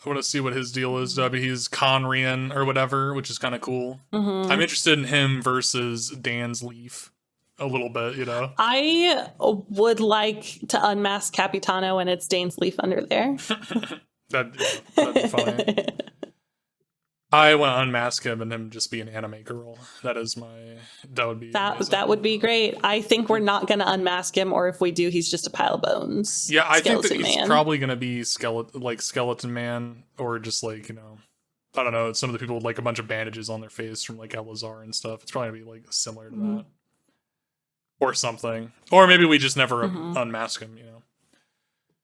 I want to see what his deal is. He's Conrian or whatever, which is kind of cool. I'm interested in him versus Dan's Leaf a little bit, I would like to unmask Capitano and it's Dane's Leaf under there. That'd be funny. I want to unmask him and him just be an anime girl. That would be amazing. That would be great. I think we're not going to unmask him, or if we do, he's just a pile of bones. Yeah, I think that he's probably going to be Skeleton Man, or just like, I don't know, some of the people with like a bunch of bandages on their face from like Elazar and stuff. It's probably going to be like similar to that. Or something. Or maybe we just never unmask him,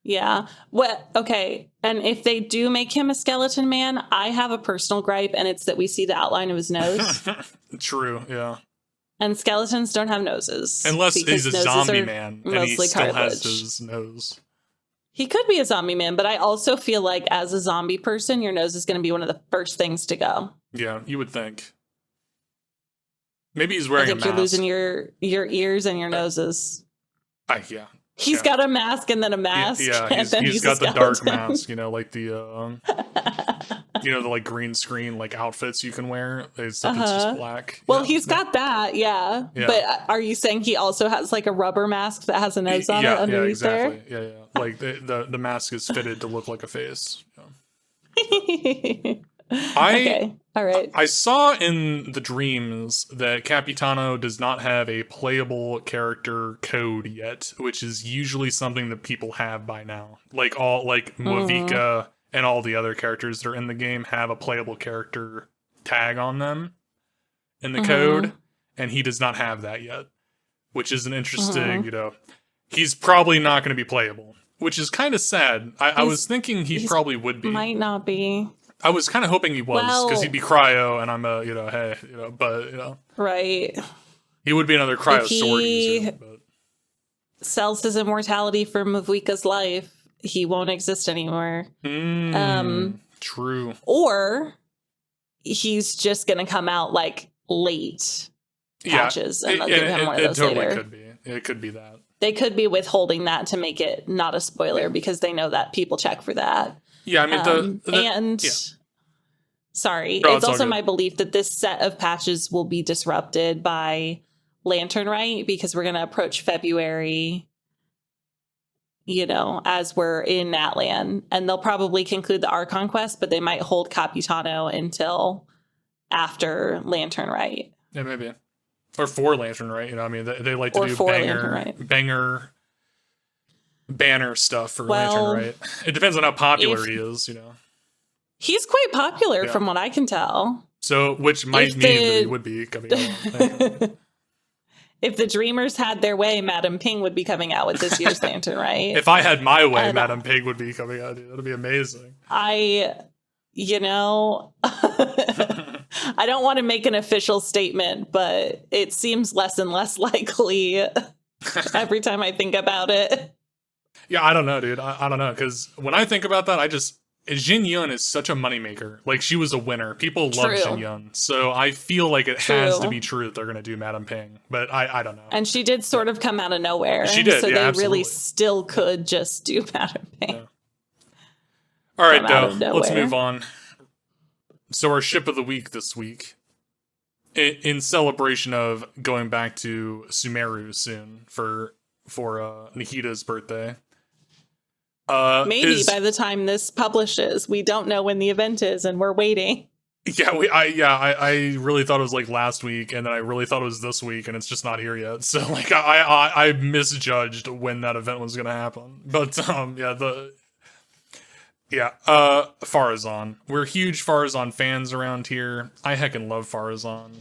Yeah. Well, okay. And if they do make him a skeleton man, I have a personal gripe, and it's that we see the outline of his nose. True, yeah. And skeletons don't have noses. Unless he's a zombie man and he still has his nose. He could be a zombie man, but I also feel like as a zombie person, your nose is going to be one of the first things to go. Yeah, you would think. Maybe he's wearing a mask. You're losing your ears and your noses. Yeah. He's got a mask and then a mask. Yeah, he's got the dark mask, like the the like green screen like outfits you can wear. It's just black. Well, he's got that, yeah. But are you saying he also has like a rubber mask that has a nose on it underneath there? Yeah, exactly. Yeah. Like the mask is fitted to look like a face. Okay, all right. I saw in the dreams that Capitano does not have a playable character code yet, which is usually something that people have by now. Like Muavika and all the other characters that are in the game have a playable character tag on them in the code, and he does not have that yet, which is an interesting, he's probably not going to be playable, which is kind of sad. I was thinking he probably would be. Might not be. I was kind of hoping he was, because he'd be cryo, and I'm right. He would be another cryo if sword he user. But sells his immortality for Mavika's life, he won't exist anymore. True. Or he's just going to come out like late patches, and they'll give him one of those later. Could be. It could be that. They could be withholding that to make it not a spoiler because they know that people check for that. Yeah, I mean, sorry, no, it's also good. my belief that this set of patches will be disrupted by Lantern Rite because we're going to approach February, as we're in Natlan, and they'll probably conclude the Archon Quest, but they might hold Capitano until after Lantern Rite. Yeah, maybe. Or for Lantern Rite, I mean, they like to do banger banner stuff for Lantern Rite. It depends on how popular he is, He's quite popular from what I can tell. So, which might mean that he would be coming out. If the Dreamers had their way, Madam Ping would be coming out with this year's Lantern Rite. If I had my way, Madam Ping would be coming out. That'd be amazing. I don't want to make an official statement, but it seems less and less likely every time I think about it. Yeah, I don't know, dude. I don't know, because when I think about that, Jin Yun is such a moneymaker. Like, she was a winner. People love Jin Yun. So I feel like it has to be true that they're going to do Madam Ping. But I don't know. And she did sort of come out of nowhere. She did, so they absolutely. really still could just do Madam Ping. Yeah. All right, let's move on. So our ship of the week this week, in celebration of going back to Sumeru soon for Nikita's birthday. Maybe by the time this publishes, we don't know when the event is, and we're waiting. Yeah, I really thought it was like last week, and then I really thought it was this week, and it's just not here yet. So like I misjudged when that event was gonna happen. But Faruzan. We're huge Faruzan fans around here. I heckin' love Faruzan.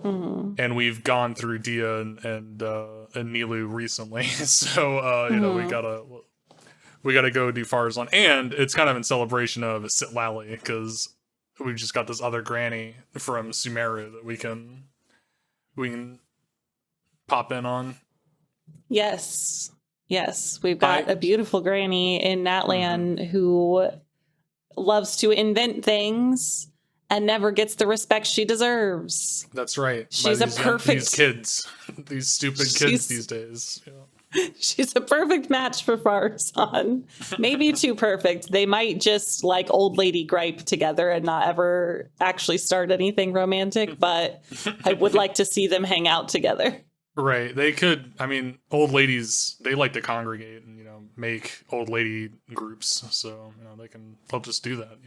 And we've gone through Dia and Nilu recently, so we gotta go do Faruzan, and it's kind of in celebration of Citlali because we've just got this other granny from Sumeru that we can pop in on. Yes, we've got a beautiful granny in Natlan who loves to invent things and never gets the respect she deserves. That's right. She's these kids, these stupid kids these days. She's a perfect match for Faruzan. Maybe too perfect. They might just like old lady gripe together and not ever actually start anything romantic, but I would like to see them hang out together. Right. They could, old ladies, they like to congregate and, make old lady groups. So, they'll just do that,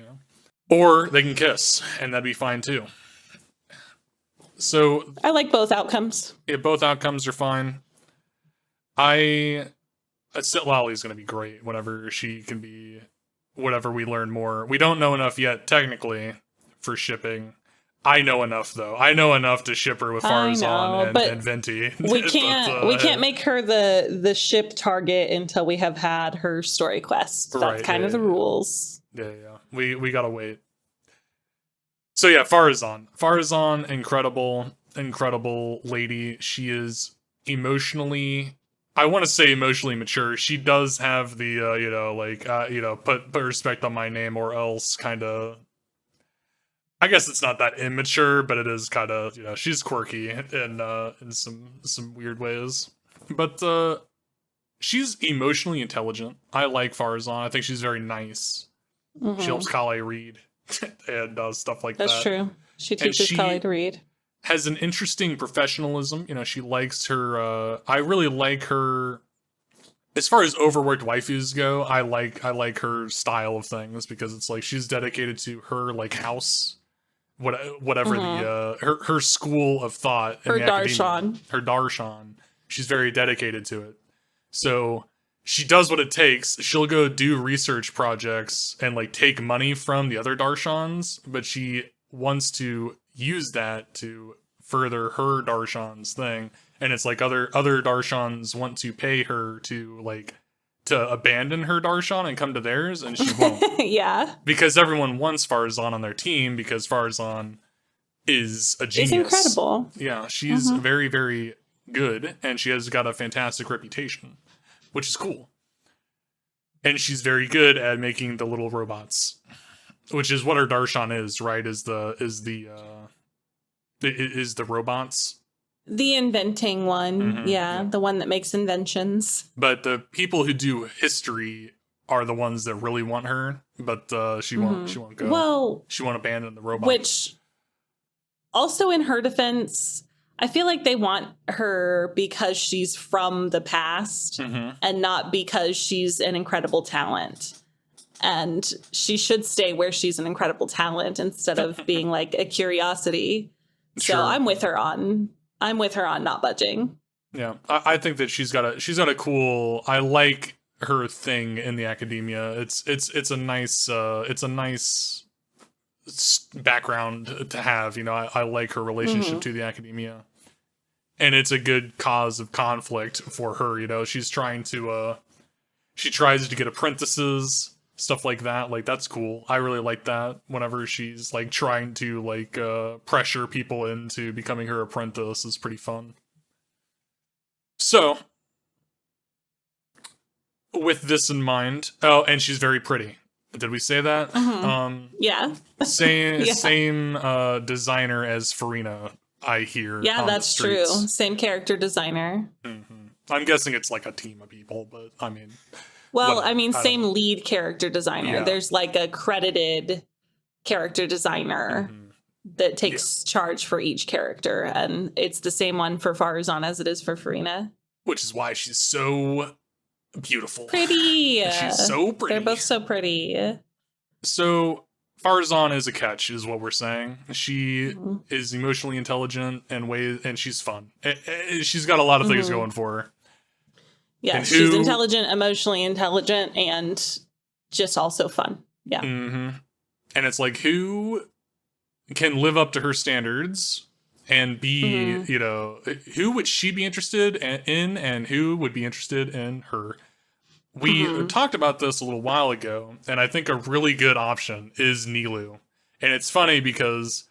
Or they can kiss, and that'd be fine too. So I like both outcomes. Yeah, both outcomes are fine. Citlali is going to be great whenever she can be, whatever we learn more. We don't know enough yet, technically, for shipping. I know enough, though. I know enough to ship her with Faruzan and Venti. We can't make her the ship target until we have had her story quest. That's kind of the rules. Yeah. We gotta wait. So yeah, Faruzan. Faruzan, incredible lady. She is emotionally, I want to say emotionally mature. She does have the, put respect on my name or else kind of, I guess it's not that immature, but it is kind of, she's quirky in some weird ways. But she's emotionally intelligent. I like Faruzan. I think she's very nice. She helps Kale read and stuff like that. That's true. She teaches Kale to read. Has an interesting professionalism. She likes her. I really like her as far as overworked waifus go, I like her style of things because it's like she's dedicated to her like house, whatever the her school of thought in Her the academia. darshan. Her darshan. She's very dedicated to it. So she does what it takes. She'll go do research projects and like take money from the other darshans, but she wants to use that to further her darshan's thing. And it's like other darshans want to pay her to abandon her darshan and come to theirs, and she won't. Yeah. Because everyone wants Faruzan on their team because Faruzan is a genius. It's incredible. Yeah, she's very, very good, and she has got a fantastic reputation, which is cool. And she's very good at making the little robots, which is what her darshan is, right? Is the robots. The inventing one, the one that makes inventions. But the people who do history are the ones that really want her, but she won't go. Well, she won't abandon the robot. Which, also in her defense, I feel like they want her because she's from the past and not because she's an incredible talent. And she should stay where she's an incredible talent instead of being like a curiosity. So I'm with her on not budging. Yeah, I think that she's got a cool. I like her thing in the academia. It's a nice background to have. You know, I like her relationship to the academia, and it's a good cause of conflict for her. You know, she tries to get apprentices. Stuff like that, like that's cool. I really like that whenever she's like trying to like pressure people into becoming her apprentice is pretty fun. So, with this in mind, oh, and she's very pretty. Did we say that? Yeah. Same designer as Farina, I hear. Yeah, that's true. Same character designer. I'm guessing it's like a team of people, but I mean. Well, I mean, same lead character designer. Yeah. There's like a credited character designer that takes charge for each character, and it's the same one for Faruzan as it is for Farina. Which is why she's so beautiful. Pretty. She's so pretty. They're both so pretty. So Faruzan is a catch, is what we're saying. She is emotionally intelligent and she's fun. She's got a lot of things going for her. Yeah, she's intelligent, emotionally intelligent, and just also fun. Yeah. And it's like, who can live up to her standards and be, you know, who would she be interested in and who would be interested in her? We talked about this a little while ago, and I think a really good option is Nilou. And it's funny because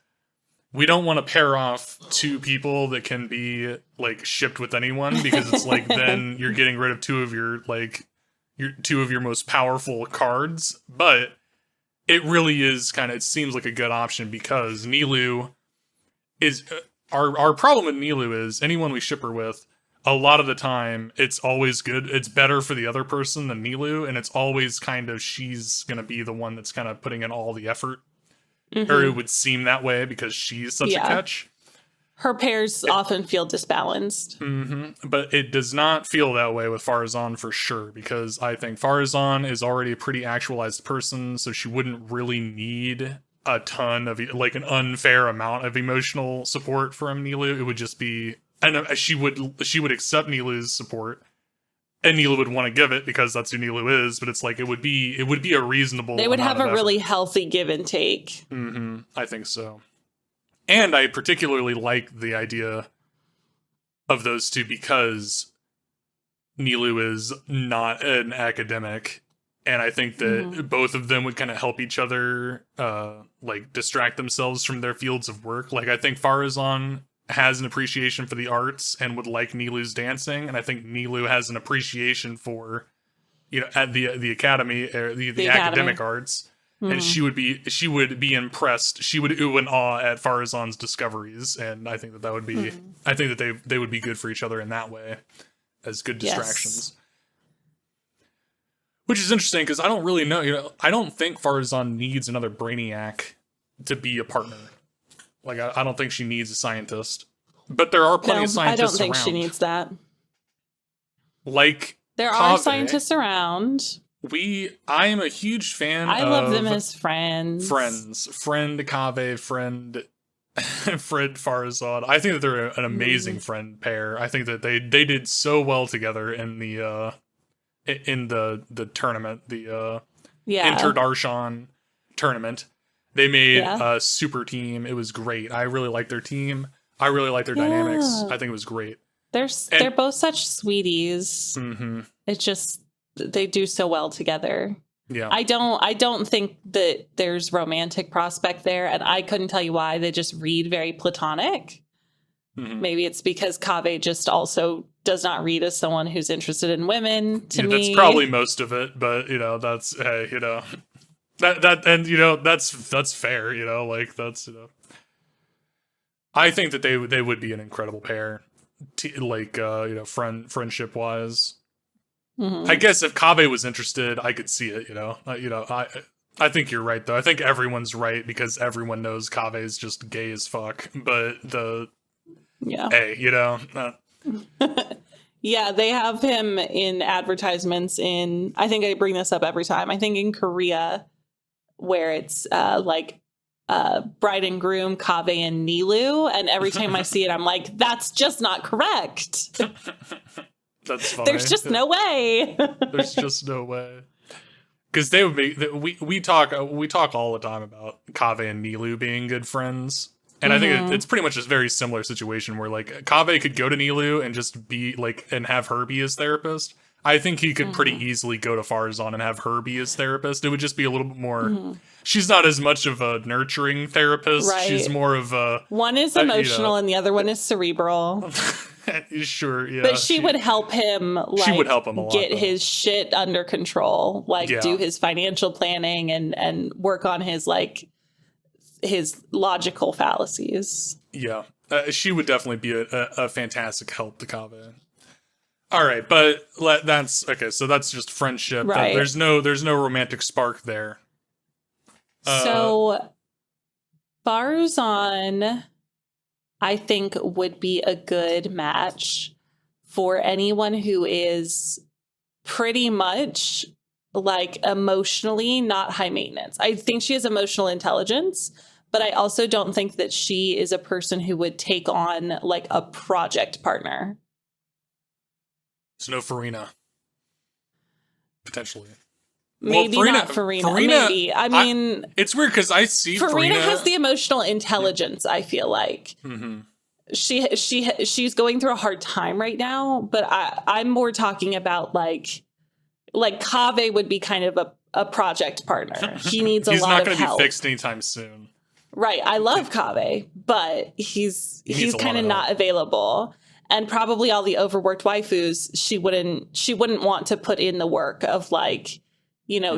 we don't want to pair off two people that can be like shipped with anyone because it's like then you're getting rid of two of your most powerful cards. But it really is it seems like a good option because Nilou is our problem with Nilou is anyone we ship her with, a lot of the time it's always good. It's better for the other person than Nilou, and it's always she's gonna be the one that's kind of putting in all the effort. Or it would seem that way because she's such a catch. Her pairs often feel disbalanced. But it does not feel that way with Faruzan for sure, because I think Faruzan is already a pretty actualized person, so she wouldn't really need a ton of, like, an unfair amount of emotional support from Nilou. It would just be, and she would accept Nilou's support, and Nilou would want to give it because that's who Nilou is, but it's like it would be a reasonable. They would have a really healthy give and take. I think so. And I particularly like the idea of those two because Nilou is not an academic, and I think that both of them would kind of help each other like distract themselves from their fields of work. Like I think Faruzan has an appreciation for the arts and would like Nilou's dancing, and I think Nilou has an appreciation for, you know, at the academy or the academic arts, and she would be impressed. She would ooh and ah at Faruzan's discoveries, and I think that would be I think that they would be good for each other in that way as good distractions. Yes. Which is interesting because I don't really know. You know, I don't think Faruzan needs another brainiac to be a partner. Like, I don't think she needs a scientist. But there are plenty of scientists around. I don't think she needs that. Like There are Kaveh, scientists around. I am a huge fan I of love them as friends. Friend Kaveh, friend Fred Faruzan. I think that they're an amazing friend pair. I think that they did so well together in the tournament, the entered Archon tournament. They made a super team. It was great. I really like their team. I really like their dynamics. I think it was great. They're both such sweeties. Mm-hmm. It's just they do so well together. Yeah. I don't think that there's romantic prospect there, and I couldn't tell you why. They just read very platonic. Mm-hmm. Maybe it's because Kaveh just also does not read as someone who's interested in women to me. That's probably most of it, but that's that's fair, like that's I think that they would be an incredible pair, friendship wise. Mm-hmm. I guess if Kaveh was interested, I could see it. I think you're right though. I think everyone's right because everyone knows Kaveh is just gay as fuck. But yeah, they have him in advertisements in. I think I bring this up every time. I think in Korea, where it's bride and groom, Kaveh and Nilu, and every time I see it, I'm like, that's just not correct. That's funny. There's just no way. There's just no way. Because they would be. We talk all the time about Kaveh and Nilu being good friends, and I think it's pretty much a very similar situation where like Kaveh could go to Nilu and just be like and have her be his therapist. I think he could pretty easily go to Faruzan and have her be his therapist. It would just be a little bit more. She's not as much of a nurturing therapist. Right. She's more of a. One is emotional and the other one is cerebral. Sure, yeah. But she would help him. She would help him a lot, get his shit under control, do his financial planning and work on his logical fallacies. Yeah, she would definitely be a fantastic help to Kaveh. All right, but that's okay. So that's just friendship. Right. There's no romantic spark there. So Faruzan, I think, would be a good match for anyone who is pretty much emotionally not high maintenance. I think she has emotional intelligence, but I also don't think that she is a person who would take on a project partner. So no Farina. Potentially. Maybe not Farina. Maybe. I mean, it's weird because I see Farina has the emotional intelligence. I feel like she's going through a hard time right now. But I'm more talking about Kaveh would be kind of a project partner. He needs a lot of help. He's not going to be fixed anytime soon. Right. I love Kaveh, but he's kind of not available. And probably all the overworked waifus, she wouldn't want to put in the work of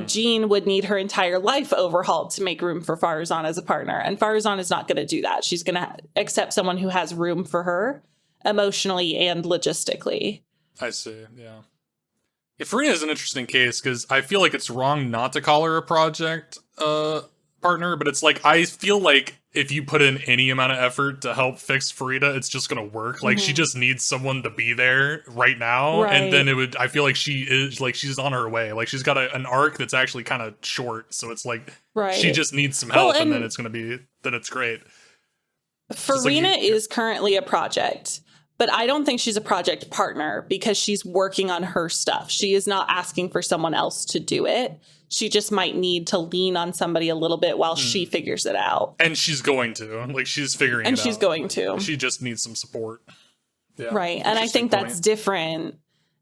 Jean would need her entire life overhauled to make room for Faruzan as a partner. And Faruzan is not going to do that. She's going to accept someone who has room for her emotionally and logistically. I see, yeah. Farina is an interesting case because I feel like it's wrong not to call her a project partner, but it's I feel like if you put in any amount of effort to help fix Farida, it's just going to work. She just needs someone to be there right now. Right. And then I feel like she is, she's on her way. She's got an arc that's actually kind of short. So it's she just needs some help and then it's great. Farina is currently a project, but I don't think she's a project partner because she's working on her stuff. She is not asking for someone else to do it. She just might need to lean on somebody a little bit while she figures it out. And she's going to. She's figuring it out. And she's going to. She just needs some support. Yeah. Right. And I think that's different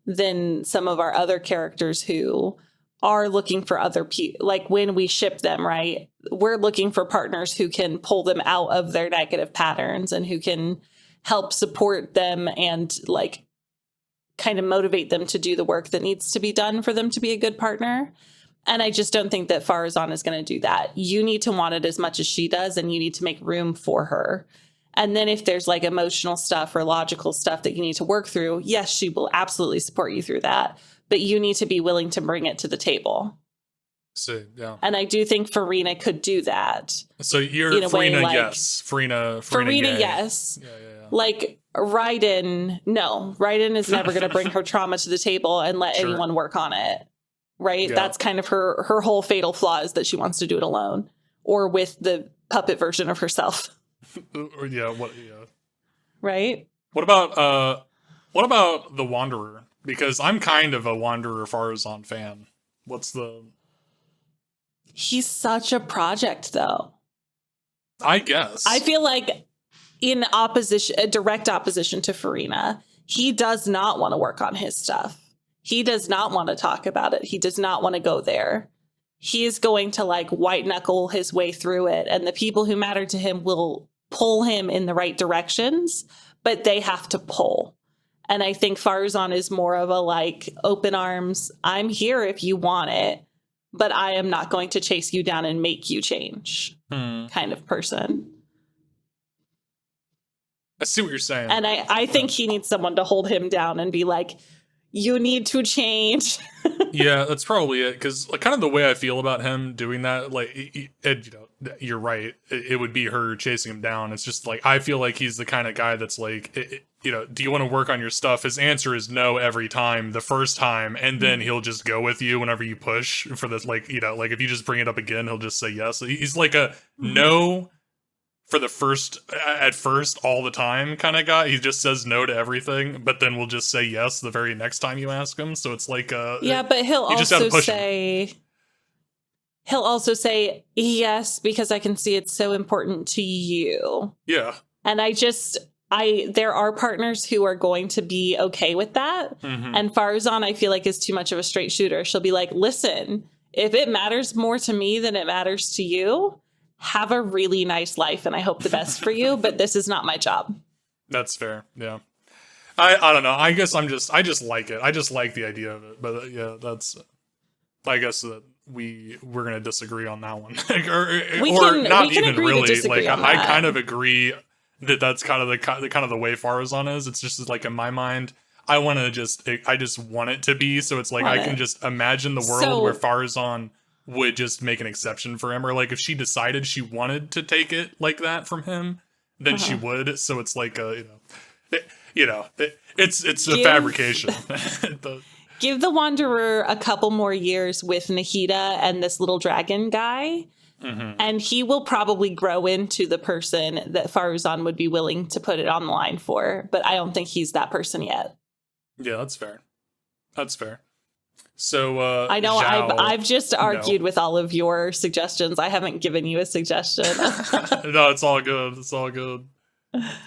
than some of our other characters who are looking for other people. When we ship them, right? We're looking for partners who can pull them out of their negative patterns and who can help support them and kind of motivate them to do the work that needs to be done for them to be a good partner. And I just don't think that Faruzan is going to do that. You need to want it as much as she does, and you need to make room for her. And then if there's emotional stuff or logical stuff that you need to work through, yes, she will absolutely support you through that. But you need to be willing to bring it to the table. So yeah. And I do think Farina could do that. So you're in a way, Farina, like- yes. Farina, Farina, yes. Yeah. Like Raiden, no. Raiden is never going to bring her trauma to the table and let Sure. anyone work on it. Right? Yeah. That's kind of her whole fatal flaw is that she wants to do it alone or with the puppet version of herself. Yeah. Right? What about the Wanderer? Because I'm kind of a Wanderer Faruzan fan. He's such a project, though. I guess. I feel like in opposition, a direct opposition to Farina, he does not want to work on his stuff. He does not want to talk about it. He does not want to go there. He is going to like white knuckle his way through it. And the people who matter to him will pull him in the right directions, but they have to pull. And I think Faruzan is more of a like open arms. I'm here if you want it, but I am not going to chase you down and make you change kind of person. I see what you're saying. And I think he needs someone to hold him down and be like, you need to change. Yeah, that's probably it. Because like, kind of the way I feel about him doing that, like, you're right. It would be her chasing him down. It's just like, I feel like he's the kind of guy that's like, do you want to work on your stuff? His answer is no every time, the first time, and then he'll just go with you whenever you push for this. Like, like if you just bring it up again, he'll just say yes. He's like a no for the first, at first, all the time kind of guy. He just says no to everything, but then we'll just say yes the very next time you ask him. So it's like, yeah, but he'll also say yes, because I can see it's so important to you. Yeah. And there are partners who are going to be okay with that. Mm-hmm. And Faruzan, I feel like, is too much of a straight shooter. She'll be like, listen, if it matters more to me than it matters to you, have a really nice life and I hope the best for you, but this is not my job. That's fair. Yeah. I don't know. I guess I just like it. I just like the idea of it. But yeah, I guess that we're going to disagree on that one. or not even really. Like I kind of agree that that's kind of the way Faruzan is. It's just like in my mind, I just want it to be. So it's like, I can just imagine the world where Faruzan would just make an exception for him, or like if she decided she wanted to take it like that from him, then she would. So it's like it's a fabrication. Give the Wanderer a couple more years with Nahida and this little dragon guy, and he will probably grow into the person that Faruzan would be willing to put it on the line for. But I don't think he's that person yet. Yeah, that's fair. That's fair. So I know Zhao, I've just argued with all of your suggestions. I haven't given you a suggestion. No, it's all good. It's all good.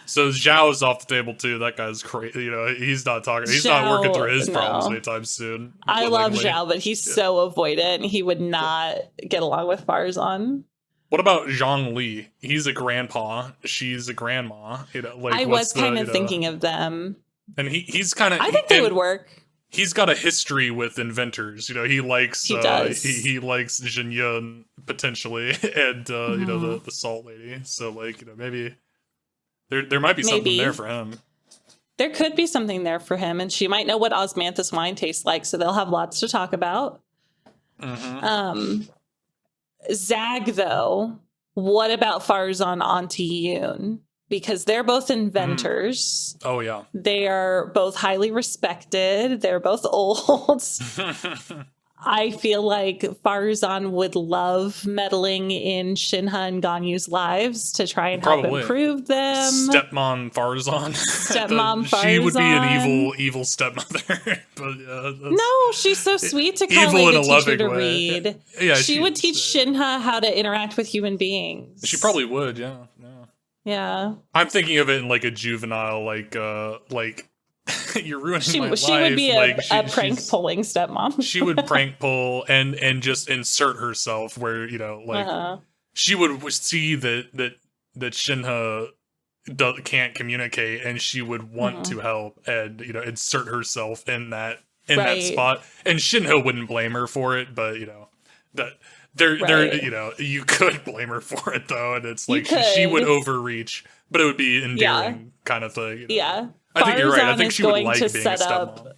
So Zhao's off the table too. That guy's crazy. He's not talking. He's not working through his problems anytime soon. I love Zhao, but he's so avoidant. He would not get along with Faruzan. What about Zhongli? He's a grandpa. She's a grandma. I was kind of thinking of them. And he's kind of. I think they would work. He's got a history with inventors. He likes he likes Jin Yun potentially, and the Salt Lady. So like maybe there might be something there for him. There could be something there for him, and she might know what osmanthus wine tastes like, so they'll have lots to talk about. Zag, though, what about Faruzan Auntie Yoon? Because they're both inventors. Oh, yeah. They are both highly respected. They're both old. I feel like Faruzan would love meddling in Shinha and Ganyu's lives to try and help improve them. Stepmom Faruzan. Faruzan. She would be an evil stepmother. But no, she's so sweet to kind of like teach her to read. Yeah, she would teach Shinha how to interact with human beings. She probably would, yeah. Yeah. I'm thinking of it in like a juvenile, like you're ruining my life. She would be a prank pulling stepmom. She would prank pull and just insert herself where, she would see that Shinha can't communicate, and she would want to help and, insert herself in that spot. And Shinha wouldn't blame her for it, but, you could blame her for it though, and it's like she would overreach, but it would be endearing kind of thing. Yeah, I think you're right. I think she would like being a stepmom.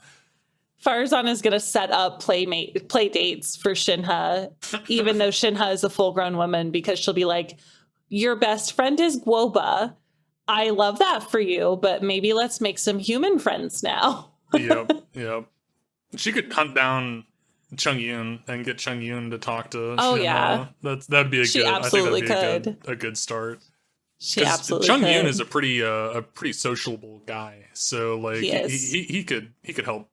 Faruzan is going to set up play dates for Shinha, even though Shinha is a full-grown woman, because she'll be like, your best friend is Guoba. I love that for you, but maybe let's make some human friends now. Yep. She could hunt down Chung Yoon and get Chung Yoon to talk to Shinha. Yeah. That'd be a She good, absolutely I think that'd be could. a good start. She absolutely Chung could. Yoon is a pretty sociable guy. So like he could help.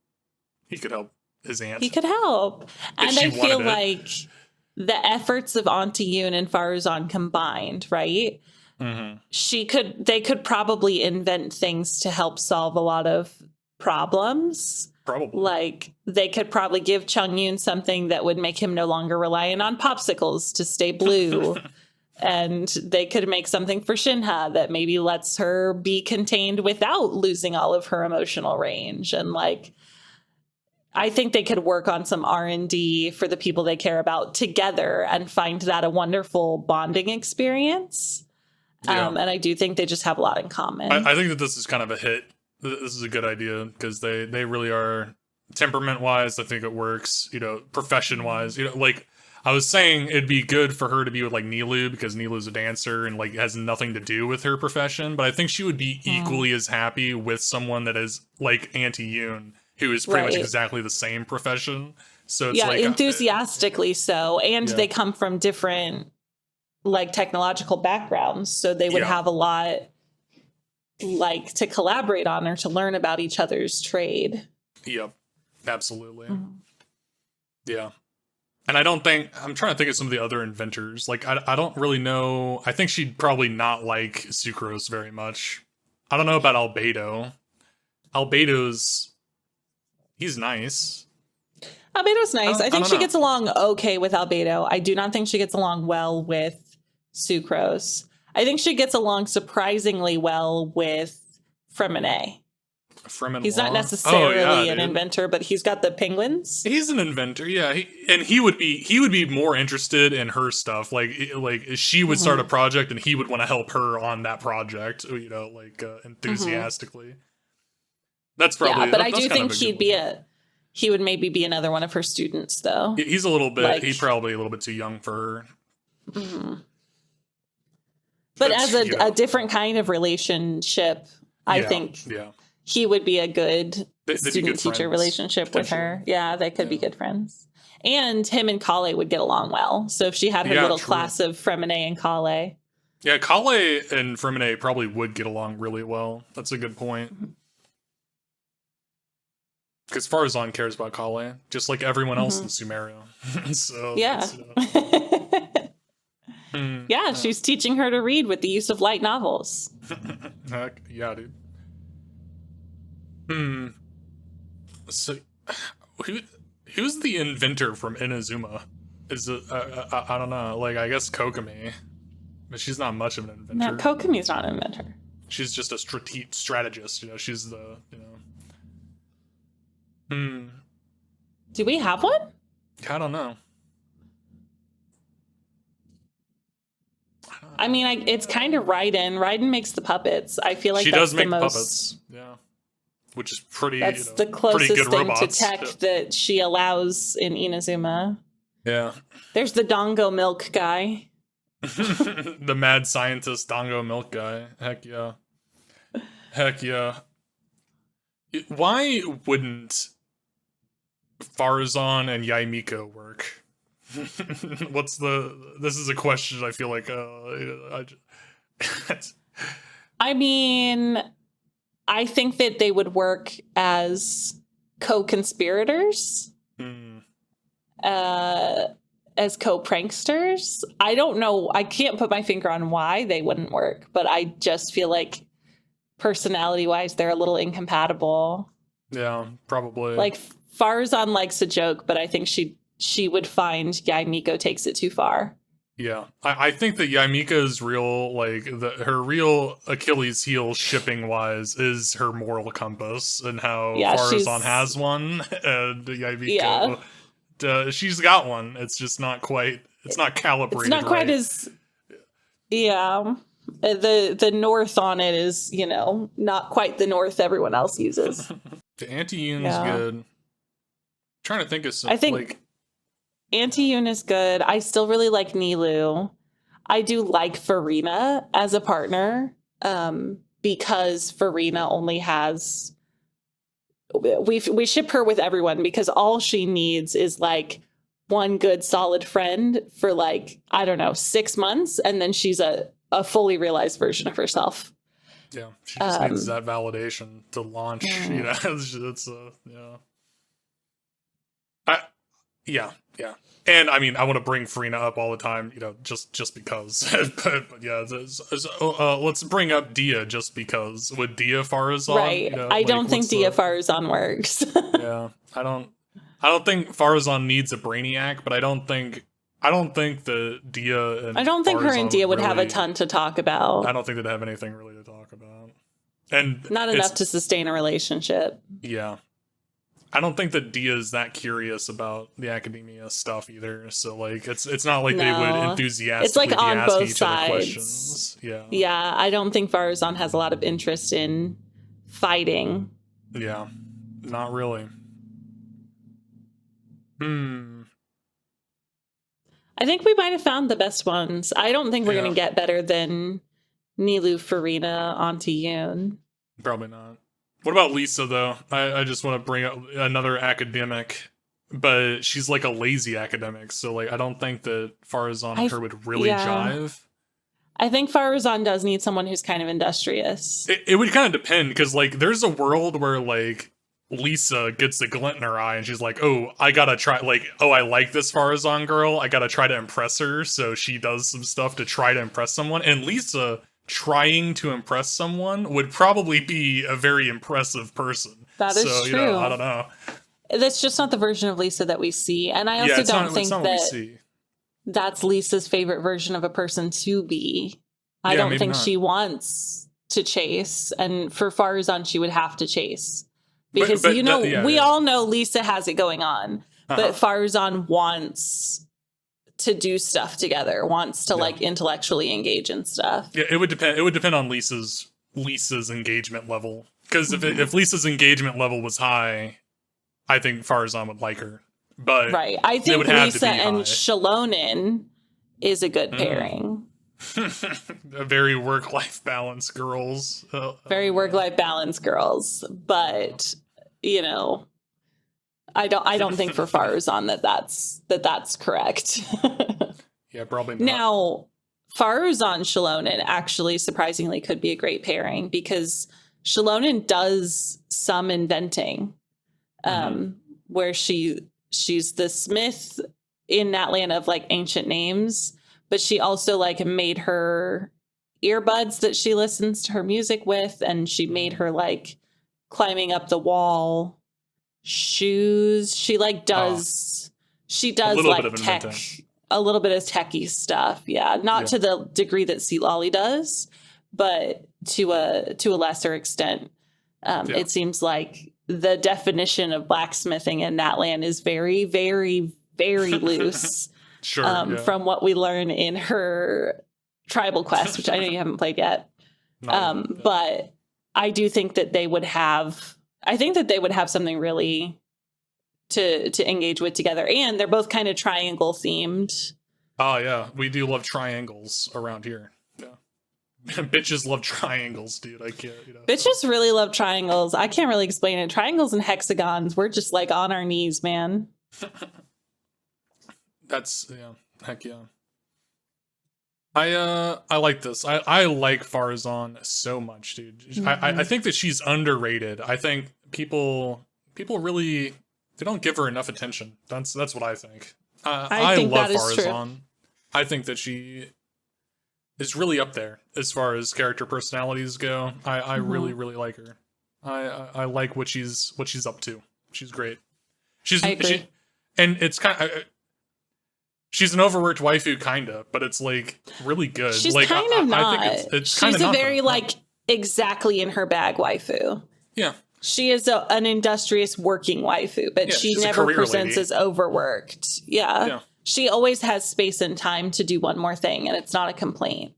He could help his aunt. He could help. And I feel like the efforts of Auntie Yoon and Faruzan combined, right? Mm-hmm. They could probably invent things to help solve a lot of problems. Probably. Like, they could probably give Chung Yoon something that would make him no longer reliant on popsicles to stay blue. And they could make something for Shinha that maybe lets her be contained without losing all of her emotional range. And like, I think they could work on some R&D for the people they care about together and find that a wonderful bonding experience. Yeah. And I do think they just have a lot in common. I think that this is kind of a hit. This is a good idea because they really are temperament-wise. I think it works, profession-wise. Like I was saying, it'd be good for her to be with like Nilu because Nilu's a dancer and like has nothing to do with her profession. But I think she would be equally as happy with someone that is like Auntie Yoon, who is pretty much exactly the same profession. So it's like enthusiastically so. And they come from different like technological backgrounds. So they would have a lot like to collaborate on or to learn about each other's trade. Yep. Absolutely. Yeah. And I'm trying to think of some of the other inventors. Like, I don't really know. I think she'd probably not like Sucrose very much. I don't know about Albedo. He's nice. Albedo's nice. I think she gets along okay with Albedo. I do not think she gets along well with Sucrose. I think she gets along surprisingly well with Fremine. He's not necessarily an inventor, but he's got the penguins. He's an inventor, yeah. He would be more interested in her stuff. Like she would start a project, and he would want to help her on that project. Enthusiastically. That's probably. Yeah, but I do think he would maybe be another one of her students, though. He's a little bit. He's probably a little bit too young for her. Mm-hmm. But as a different kind of relationship, I think he would be a good student-teacher relationship with her. Yeah, they could be good friends. And him and Kale would get along well. So if she had her little class of Fremine and Kale. Yeah, Kale and Fremine probably would get along really well. That's a good point. Because Faruzan cares about Kale, just like everyone else in Sumeria. So yeah, she's teaching her to read with the use of light novels. Heck, yeah, dude. So, who's the inventor from Inazuma? Is it? I don't know. Like, I guess Kokomi, but she's not much of an inventor. No, Kokomi's not an inventor. She's just a strategist. She's the. Do we have one? I don't know. I mean, it's kind of Raiden. Raiden makes the puppets. I feel like she does make puppets. Yeah, which is pretty. That's the closest thing to tech that she allows in Inazuma. Yeah. There's the Dongo Milk guy. The mad scientist Dongo Milk guy. Heck yeah. Heck yeah. Why wouldn't Faruzan and Yaimiko work? This is a question I feel like I mean, I think that they would work as co-conspirators, as co-pranksters. I don't know. I can't put my finger on why they wouldn't work, but I just feel like personality-wise, they're a little incompatible. Yeah, probably. Like, Faruzan likes a joke, but I think she would find Yaimiko takes it too far. Yeah, I think that Yaimiko's real, her real Achilles heel shipping wise is her moral compass and how Faruzan has one and Yaimiko, she's got one. It's just not quite. It's not calibrated. It's not quite as. Yeah, the north on it is not quite the north everyone else uses. The Auntie Yoon's good. trying to think of some, I think like Auntie Yoon is good. I still really like Nilu. I do like Farina as a partner, because Farina only has we ship her with everyone because all she needs is like one good solid friend for like, I don't know, 6 months, and then she's a fully realized version of herself. yeah, she just needs that validation to launch. You know, it's yeah. And I mean, I want to bring Farina up all the time, you know, just because. but yeah, let's bring up Dia just because. With Dia Faruzan, Right. you know, I like, don't think Dia Faruzan works. Yeah, I don't think Faruzan needs a brainiac, but I don't think the Dia and I don't think her and Dia would have a ton to talk about. I don't think they'd have anything really to talk about, and not enough to sustain a relationship. Yeah. I don't think that Dia is that curious about the academia stuff either. So like it's not like they would enthusiastically it's like be on asking both each other sides. questions. Yeah. Yeah, I don't think Faruzan has a lot of interest in fighting. Yeah. Not really. I think we might have found the best ones. I don't think we're going to get better than Nilu, Farina, Auntie Yoon. Probably not. What about Lisa, though? I just want to bring up another academic, but she's like a lazy academic, so like I don't think that Faruzan and her would really jive. I think Faruzan does need someone who's kind of industrious. It would kind of depend, because like there's a world where like Lisa gets the glint in her eye and she's like, oh, I gotta try, like, oh, I like this Faruzan girl, I gotta try to impress her, so she does some stuff to try to impress someone, and Lisa trying to impress someone would probably be a very impressive person. That is true. You know, I don't know. That's just not the version of Lisa that we see. And I also don't think that that's Lisa's favorite version of a person to be. I don't think she wants to chase. And for Faruzan, she would have to chase. Because, we all know Lisa has it going on. But Faruzan wants to do stuff together, wants to like intellectually engage in stuff. Yeah, it would depend. It would depend on Lisa's engagement level. Because if Lisa's engagement level was high, I think Faruzan would like her. But right, I think Lisa and Shalonen is a good pairing. A very work-life balance girls. Very work-life balance girls, but you know. I don't think for Faruzan that's correct. Yeah, probably not. Now, Faruzan Shalonen actually surprisingly could be a great pairing because Shalonen does some inventing, where she's the smith in Natland of like ancient names, but she also like made her earbuds that she listens to her music with, and she made her like climbing up the wall shoes. She like does like tech, a little bit of techie stuff. Yeah, not to the degree that Citlali does, but to a lesser extent. It seems like the definition of blacksmithing in Natland is very, very, very loose. From what we learn in her Tribal Quest, which I know you haven't played yet. But I do think that they would have. I think that they would have something really to engage with together, and they're both kind of triangle themed. Oh yeah, we do love triangles around here. Yeah, bitches love triangles, dude. I can't. Bitches really love triangles. I can't really explain it. Triangles and hexagons. We're just like on our knees, man. That's heck yeah. I like this. I like Faruzan so much, dude. I think that she's underrated. I think people really they don't give her enough attention. That's what I think. I love Faruzan. I think that she is really up there as far as character personalities go. I really, really like her. I like what she's up to. She's great. I agree. And it's kind of she's an overworked waifu, kinda, but it's like really good. She's like, kind of not. I think it's she's a very like exactly in her bag waifu. Yeah. She is an industrious working waifu, but she never presents as overworked. Yeah. She always has space and time to do one more thing, and it's not a complaint.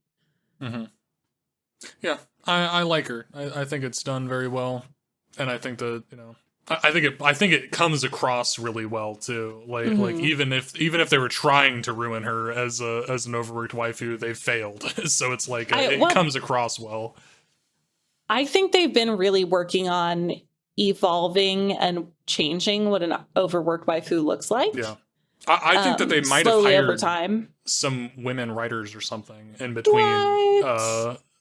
Yeah, I like her. I think it's done very well, and I think that I think it comes across really well too. Like even if they were trying to ruin her as an overworked waifu, they failed. So it's like it comes across well. I think they've been really working on evolving and changing what an overworked waifu looks like. Yeah. I think that they might have hired over time some women writers or something in between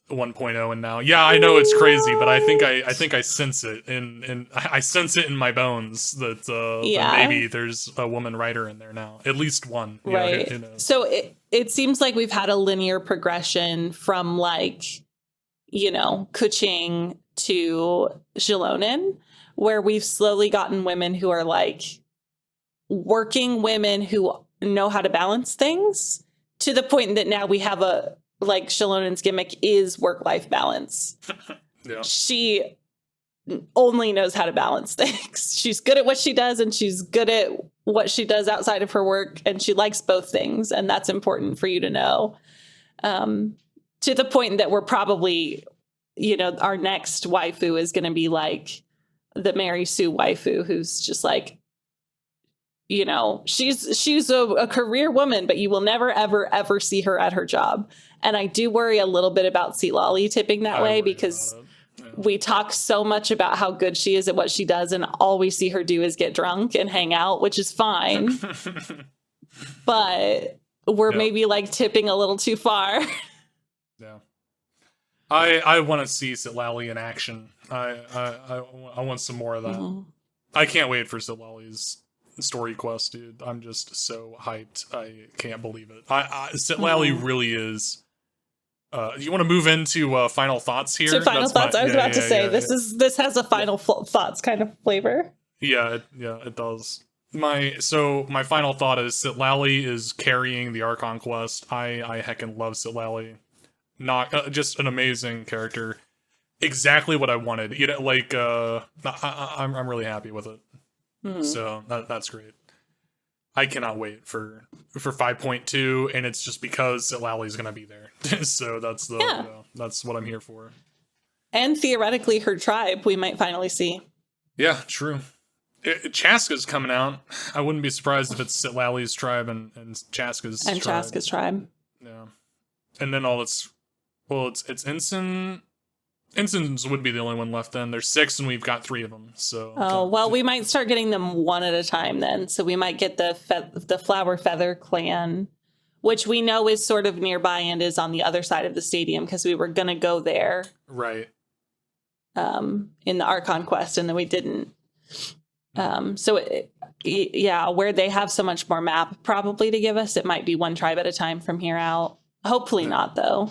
1.0 and now. Yeah, I know it's crazy, but I think I sense it and I sense it in my bones that maybe there's a woman writer in there now. At least one. Right. Who knows? So it seems like we've had a linear progression from like, Kuching to Xilonen, where we've slowly gotten women who are like working women who know how to balance things, to the point that now we have Shilonen's gimmick is work-life balance. Yeah. She only knows how to balance things. She's good at what she does, and she's good at what she does outside of her work, and she likes both things, and that's important for you to know. To the point that we're probably, our next waifu is going to be like the Mary Sue waifu, who's just like, she's a career woman, but you will never, ever, ever see her at her job. And I do worry a little bit about Citlali tipping that way, because we talk so much about how good she is at what she does, and all we see her do is get drunk and hang out, which is fine. But we're maybe like tipping a little too far. Yeah. I want to see Citlali in action. I want some more of that. Mm-hmm. I can't wait for Citlali's story quest, dude. I'm just so hyped. I can't believe it. Citlali really is. You want to move into final thoughts here? To final thoughts. I was about to say this has a final thoughts kind of flavor. Yeah, it does. My final thought is Citlali is carrying the Archon Quest. I heckin' love Citlali. Not just an amazing character. Exactly what I wanted. I'm really happy with it. Mm-hmm. So that's great. I cannot wait for 5.2, and it's just because Citlali's going to be there. So that's that's what I'm here for. And theoretically, her tribe we might finally see. Yeah, true. Chaska's coming out. I wouldn't be surprised if it's Citlali's tribe and Chaska's tribe. And Chaska's tribe. Yeah. And then it's Ensign. Ensigns would be the only one left then. There's 6 and we've got 3 of them. So we might start getting them one at a time then. So we might get the Flower Feather clan, which we know is sort of nearby and is on the other side of the stadium, because we were going to go there. Right. In the Archon Quest, and then we didn't. Where they have so much more map probably to give us, it might be one tribe at a time from here out. Hopefully not, though.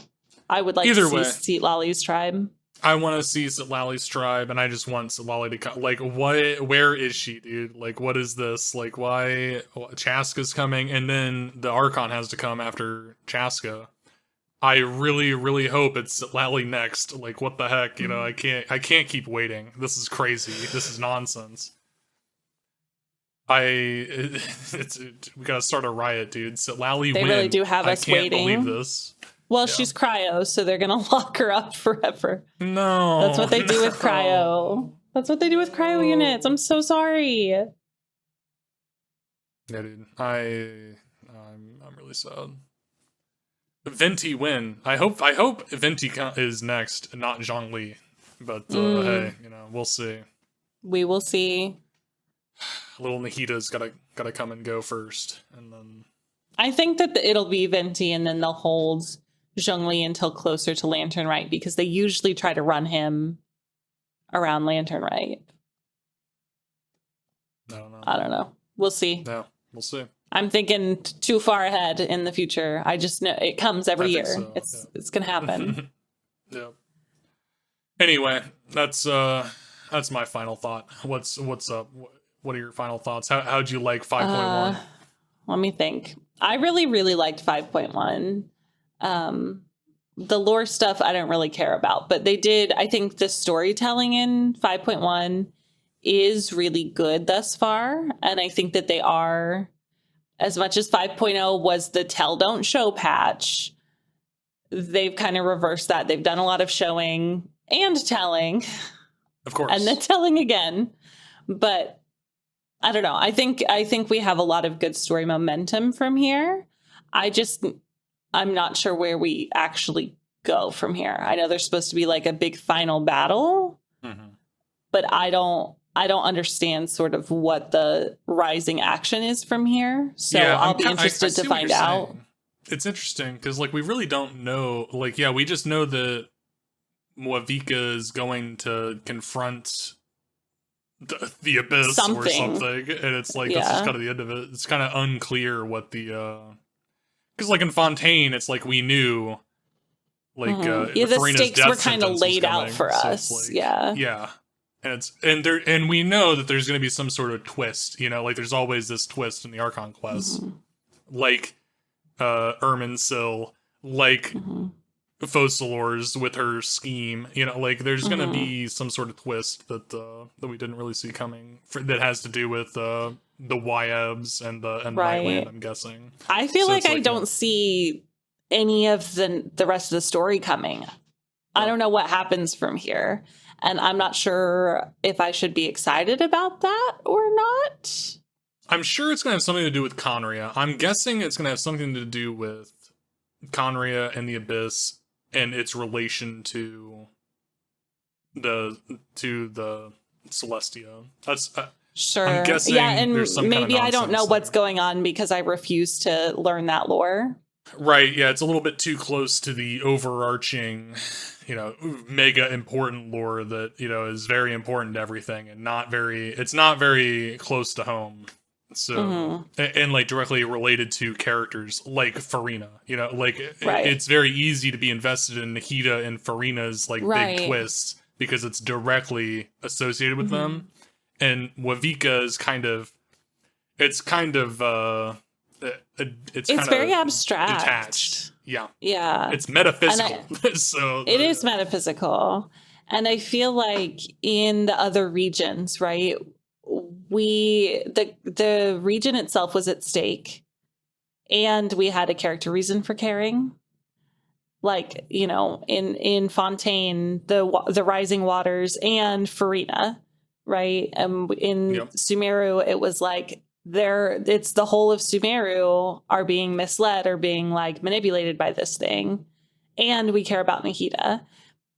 I would like to see Citlali's tribe. I want to see Citlali's tribe, and I just want Citlali to come. Like, where is she, dude? Like, what is this? Like, why Chaska's coming, and then the Archon has to come after Chaska. I really, really hope it's Citlali next. Like, what the heck? I can't keep waiting. This is crazy. This is nonsense. We gotta start a riot, dude. Citlali They really do have us waiting. I can't believe this. Well, she's cryo, so they're going to lock her up forever. No. That's what they do with cryo. That's what they do with cryo units. I'm so sorry. Yeah, dude. I'm really sad. Venti win. I hope Venti is next, not Zhongli. But hey, we'll see. We will see. Little Nahita's gotta come and go first, and then I think that it'll be Venti, and then they'll hold Zhongli until closer to Lantern Right, because they usually try to run him around Lantern Right. I don't know. We'll see. No, we'll see. I'm thinking too far ahead in the future. I just know it comes every year. So, it's gonna happen. Yeah. Anyway, that's my final thought. What's up? What are your final thoughts? How'd you like 5.1? Let me think. I really, really liked 5.1. The lore stuff I don't really care about, but I think the storytelling in 5.1 is really good thus far. And I think that they are, as much as 5.0 was the tell don't show patch, they've kind of reversed that. They've done a lot of showing and telling. Of course. And then telling again. But I don't know. I think we have a lot of good story momentum from here. I'm not sure where we actually go from here. I know there's supposed to be like a big final battle, but I don't understand sort of what the rising action is from here. So yeah, I'll be interested to find out. It's interesting because like we really don't know. Like, yeah, we just know that Mwavika is going to confront the abyss or something, and it's like that's just kind of the end of it. It's kind of unclear what the because like in Fontaine, it's like we knew like the stakes were kind of laid out for us. Like, yeah. And we know that there's going to be some sort of twist, you know, like there's always this twist in the Archon Quest, like Irminsul, like Focalors with her scheme, you know, like there's going to be some sort of twist that we didn't really see coming that has to do with the Wyebs and Nightland, I'm guessing. I feel like I don't see any of the rest of the story coming. I don't know what happens from here. And I'm not sure if I should be excited about that or not. I'm sure it's going to have something to do with Conria. I'm guessing it's going to have something to do with Conria and the Abyss and its relation to the Celestia. That's sure. I'm guessing. Yeah, and there's some maybe kind of I don't know what's going on because I refuse to learn that lore. Right. Yeah, it's a little bit too close to the overarching, you know, mega important lore that, you know, is very important to everything and it's not very close to home. So, and like directly related to characters like Farina, you know, like it's very easy to be invested in Nahida and Farina's like big twists because it's directly associated with them. And Wavika is it's very abstract, detached. Yeah, it's metaphysical. So it is metaphysical, and I feel like in the other regions, right? The region itself was at stake, and we had a character reason for caring. Like, you know, in Fontaine, the Rising Waters and Farina, right? In Sumeru, it was like it's the whole of Sumeru are being misled or being like manipulated by this thing, and we care about Nahida.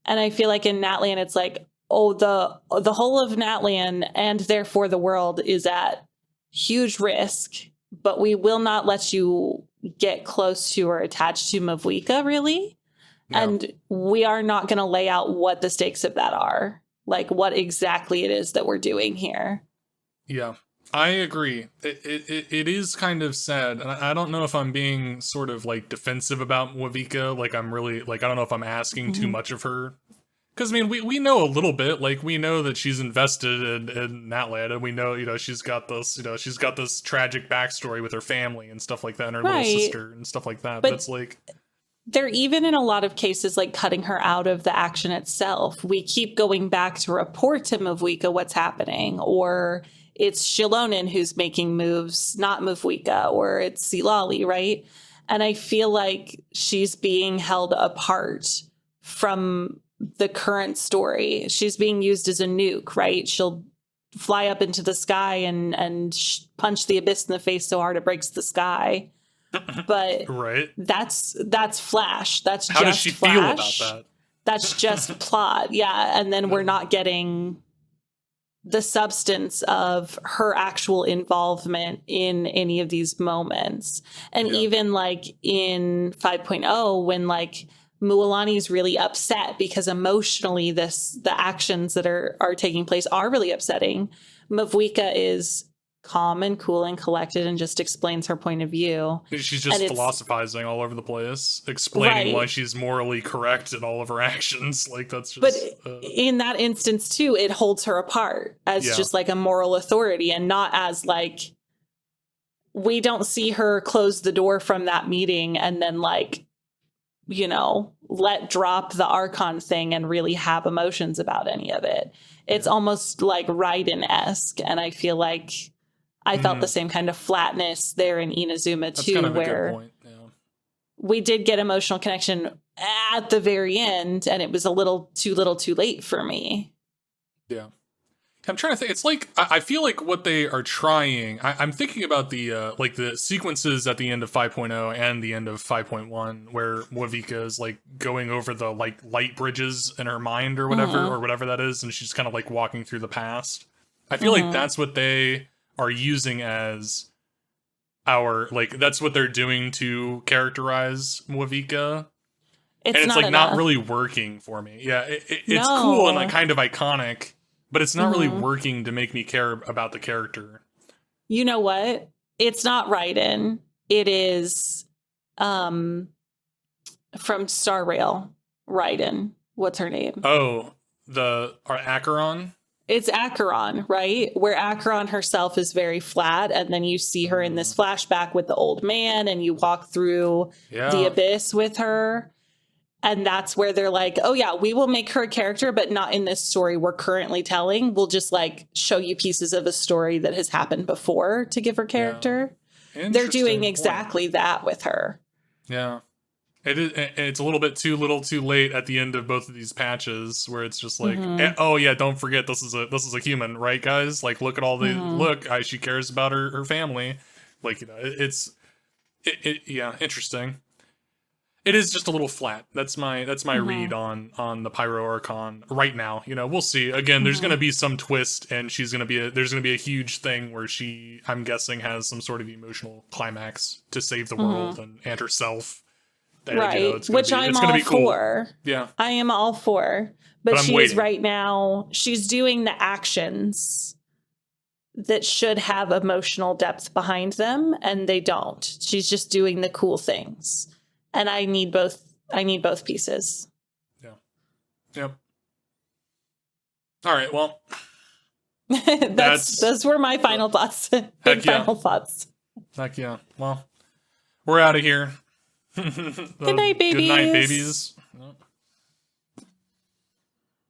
And I feel like in Natlan, it's like, oh, the whole of Natlan and therefore the world is at huge risk, but we will not let you get close to or attached to Mavwika, really. No. And we are not going to lay out what the stakes of that are, like what exactly it is that we're doing here. Yeah, I agree. It is kind of sad. And I don't know if I'm being sort of like defensive about Wavika. Like I'm really like, I don't know if I'm asking too much of her. Because, I mean, we know a little bit, like, we know that she's invested in Natlan, and we know, you know, she's got this tragic backstory with her family and stuff like that, and her little sister and stuff like that. But it's like, they're even in a lot of cases, like, cutting her out of the action itself. We keep going back to report to Mavwika what's happening, or it's Shilonen who's making moves, not Mavwika, or it's Citlali, right? And I feel like she's being held apart from the current story. She's being used as a nuke, right? She'll fly up into the sky and punch the abyss in the face so hard it breaks the sky. But that's Flash. That's how does she feel about that? That's just plot. Yeah. And then we're not getting the substance of her actual involvement in any of these moments. And even like in 5.0, when like Mualani's really upset because emotionally the actions that are taking place are really upsetting. Mavwika is calm and cool and collected and just explains her point of view. She's just philosophizing all over the place, explaining why she's morally correct in all of her actions. Like that's just. But in that instance too, it holds her apart as just like a moral authority and not as like, we don't see her close the door from that meeting and then like, you know, let drop the Archon thing and really have emotions about any of it. It's almost like Raiden-esque. And I feel like I felt the same kind of flatness there in Inazuma too, kind of where a good point. we did get emotional connection at the very end and it was a little too late for me. Yeah. I'm trying to think. It's like I feel like what they are trying. I'm thinking about the like the sequences at the end of 5.0 and the end of 5.1, where Wavika is like going over the like light bridges in her mind or whatever that is, and she's kind of like walking through the past. I feel like that's what they are using as our like that's what they're doing to characterize Wavika. It's like not really working for me. Yeah, it's cool and like kind of iconic. But it's not really working to make me care about the character. You know what? It's not Raiden. It is from Star Rail. Raiden. What's her name? Oh, Acheron? It's Acheron, right? Where Acheron herself is very flat, and then you see her in this flashback with the old man, and you walk through the abyss with her. And that's where they're like, oh, yeah, we will make her a character, but not in this story we're currently telling. We'll just like show you pieces of a story that has happened before to give her character. Yeah. They're doing exactly that with her. Yeah. It's a little bit too little too late at the end of both of these patches where it's just like, oh, yeah, don't forget this is a human, right, guys? Like, look at all the she cares about her family. Like, you know, yeah, interesting. It is just a little flat. That's my read on the Pyro Archon right now. You know, we'll see. Again, there's going to be some twist, and there's going to be a huge thing where she, I'm guessing, has some sort of emotional climax to save the world and herself. Right, you know, which I'm all for. Cool. Yeah, I am all for. But she is right now. She's doing the actions that should have emotional depth behind them, and they don't. She's just doing the cool things. And I need both pieces. Yeah. Yep. All right, well. those were my final thoughts. Final thoughts. Heck yeah. Well, we're out of here. Good night, babies. Good night, babies.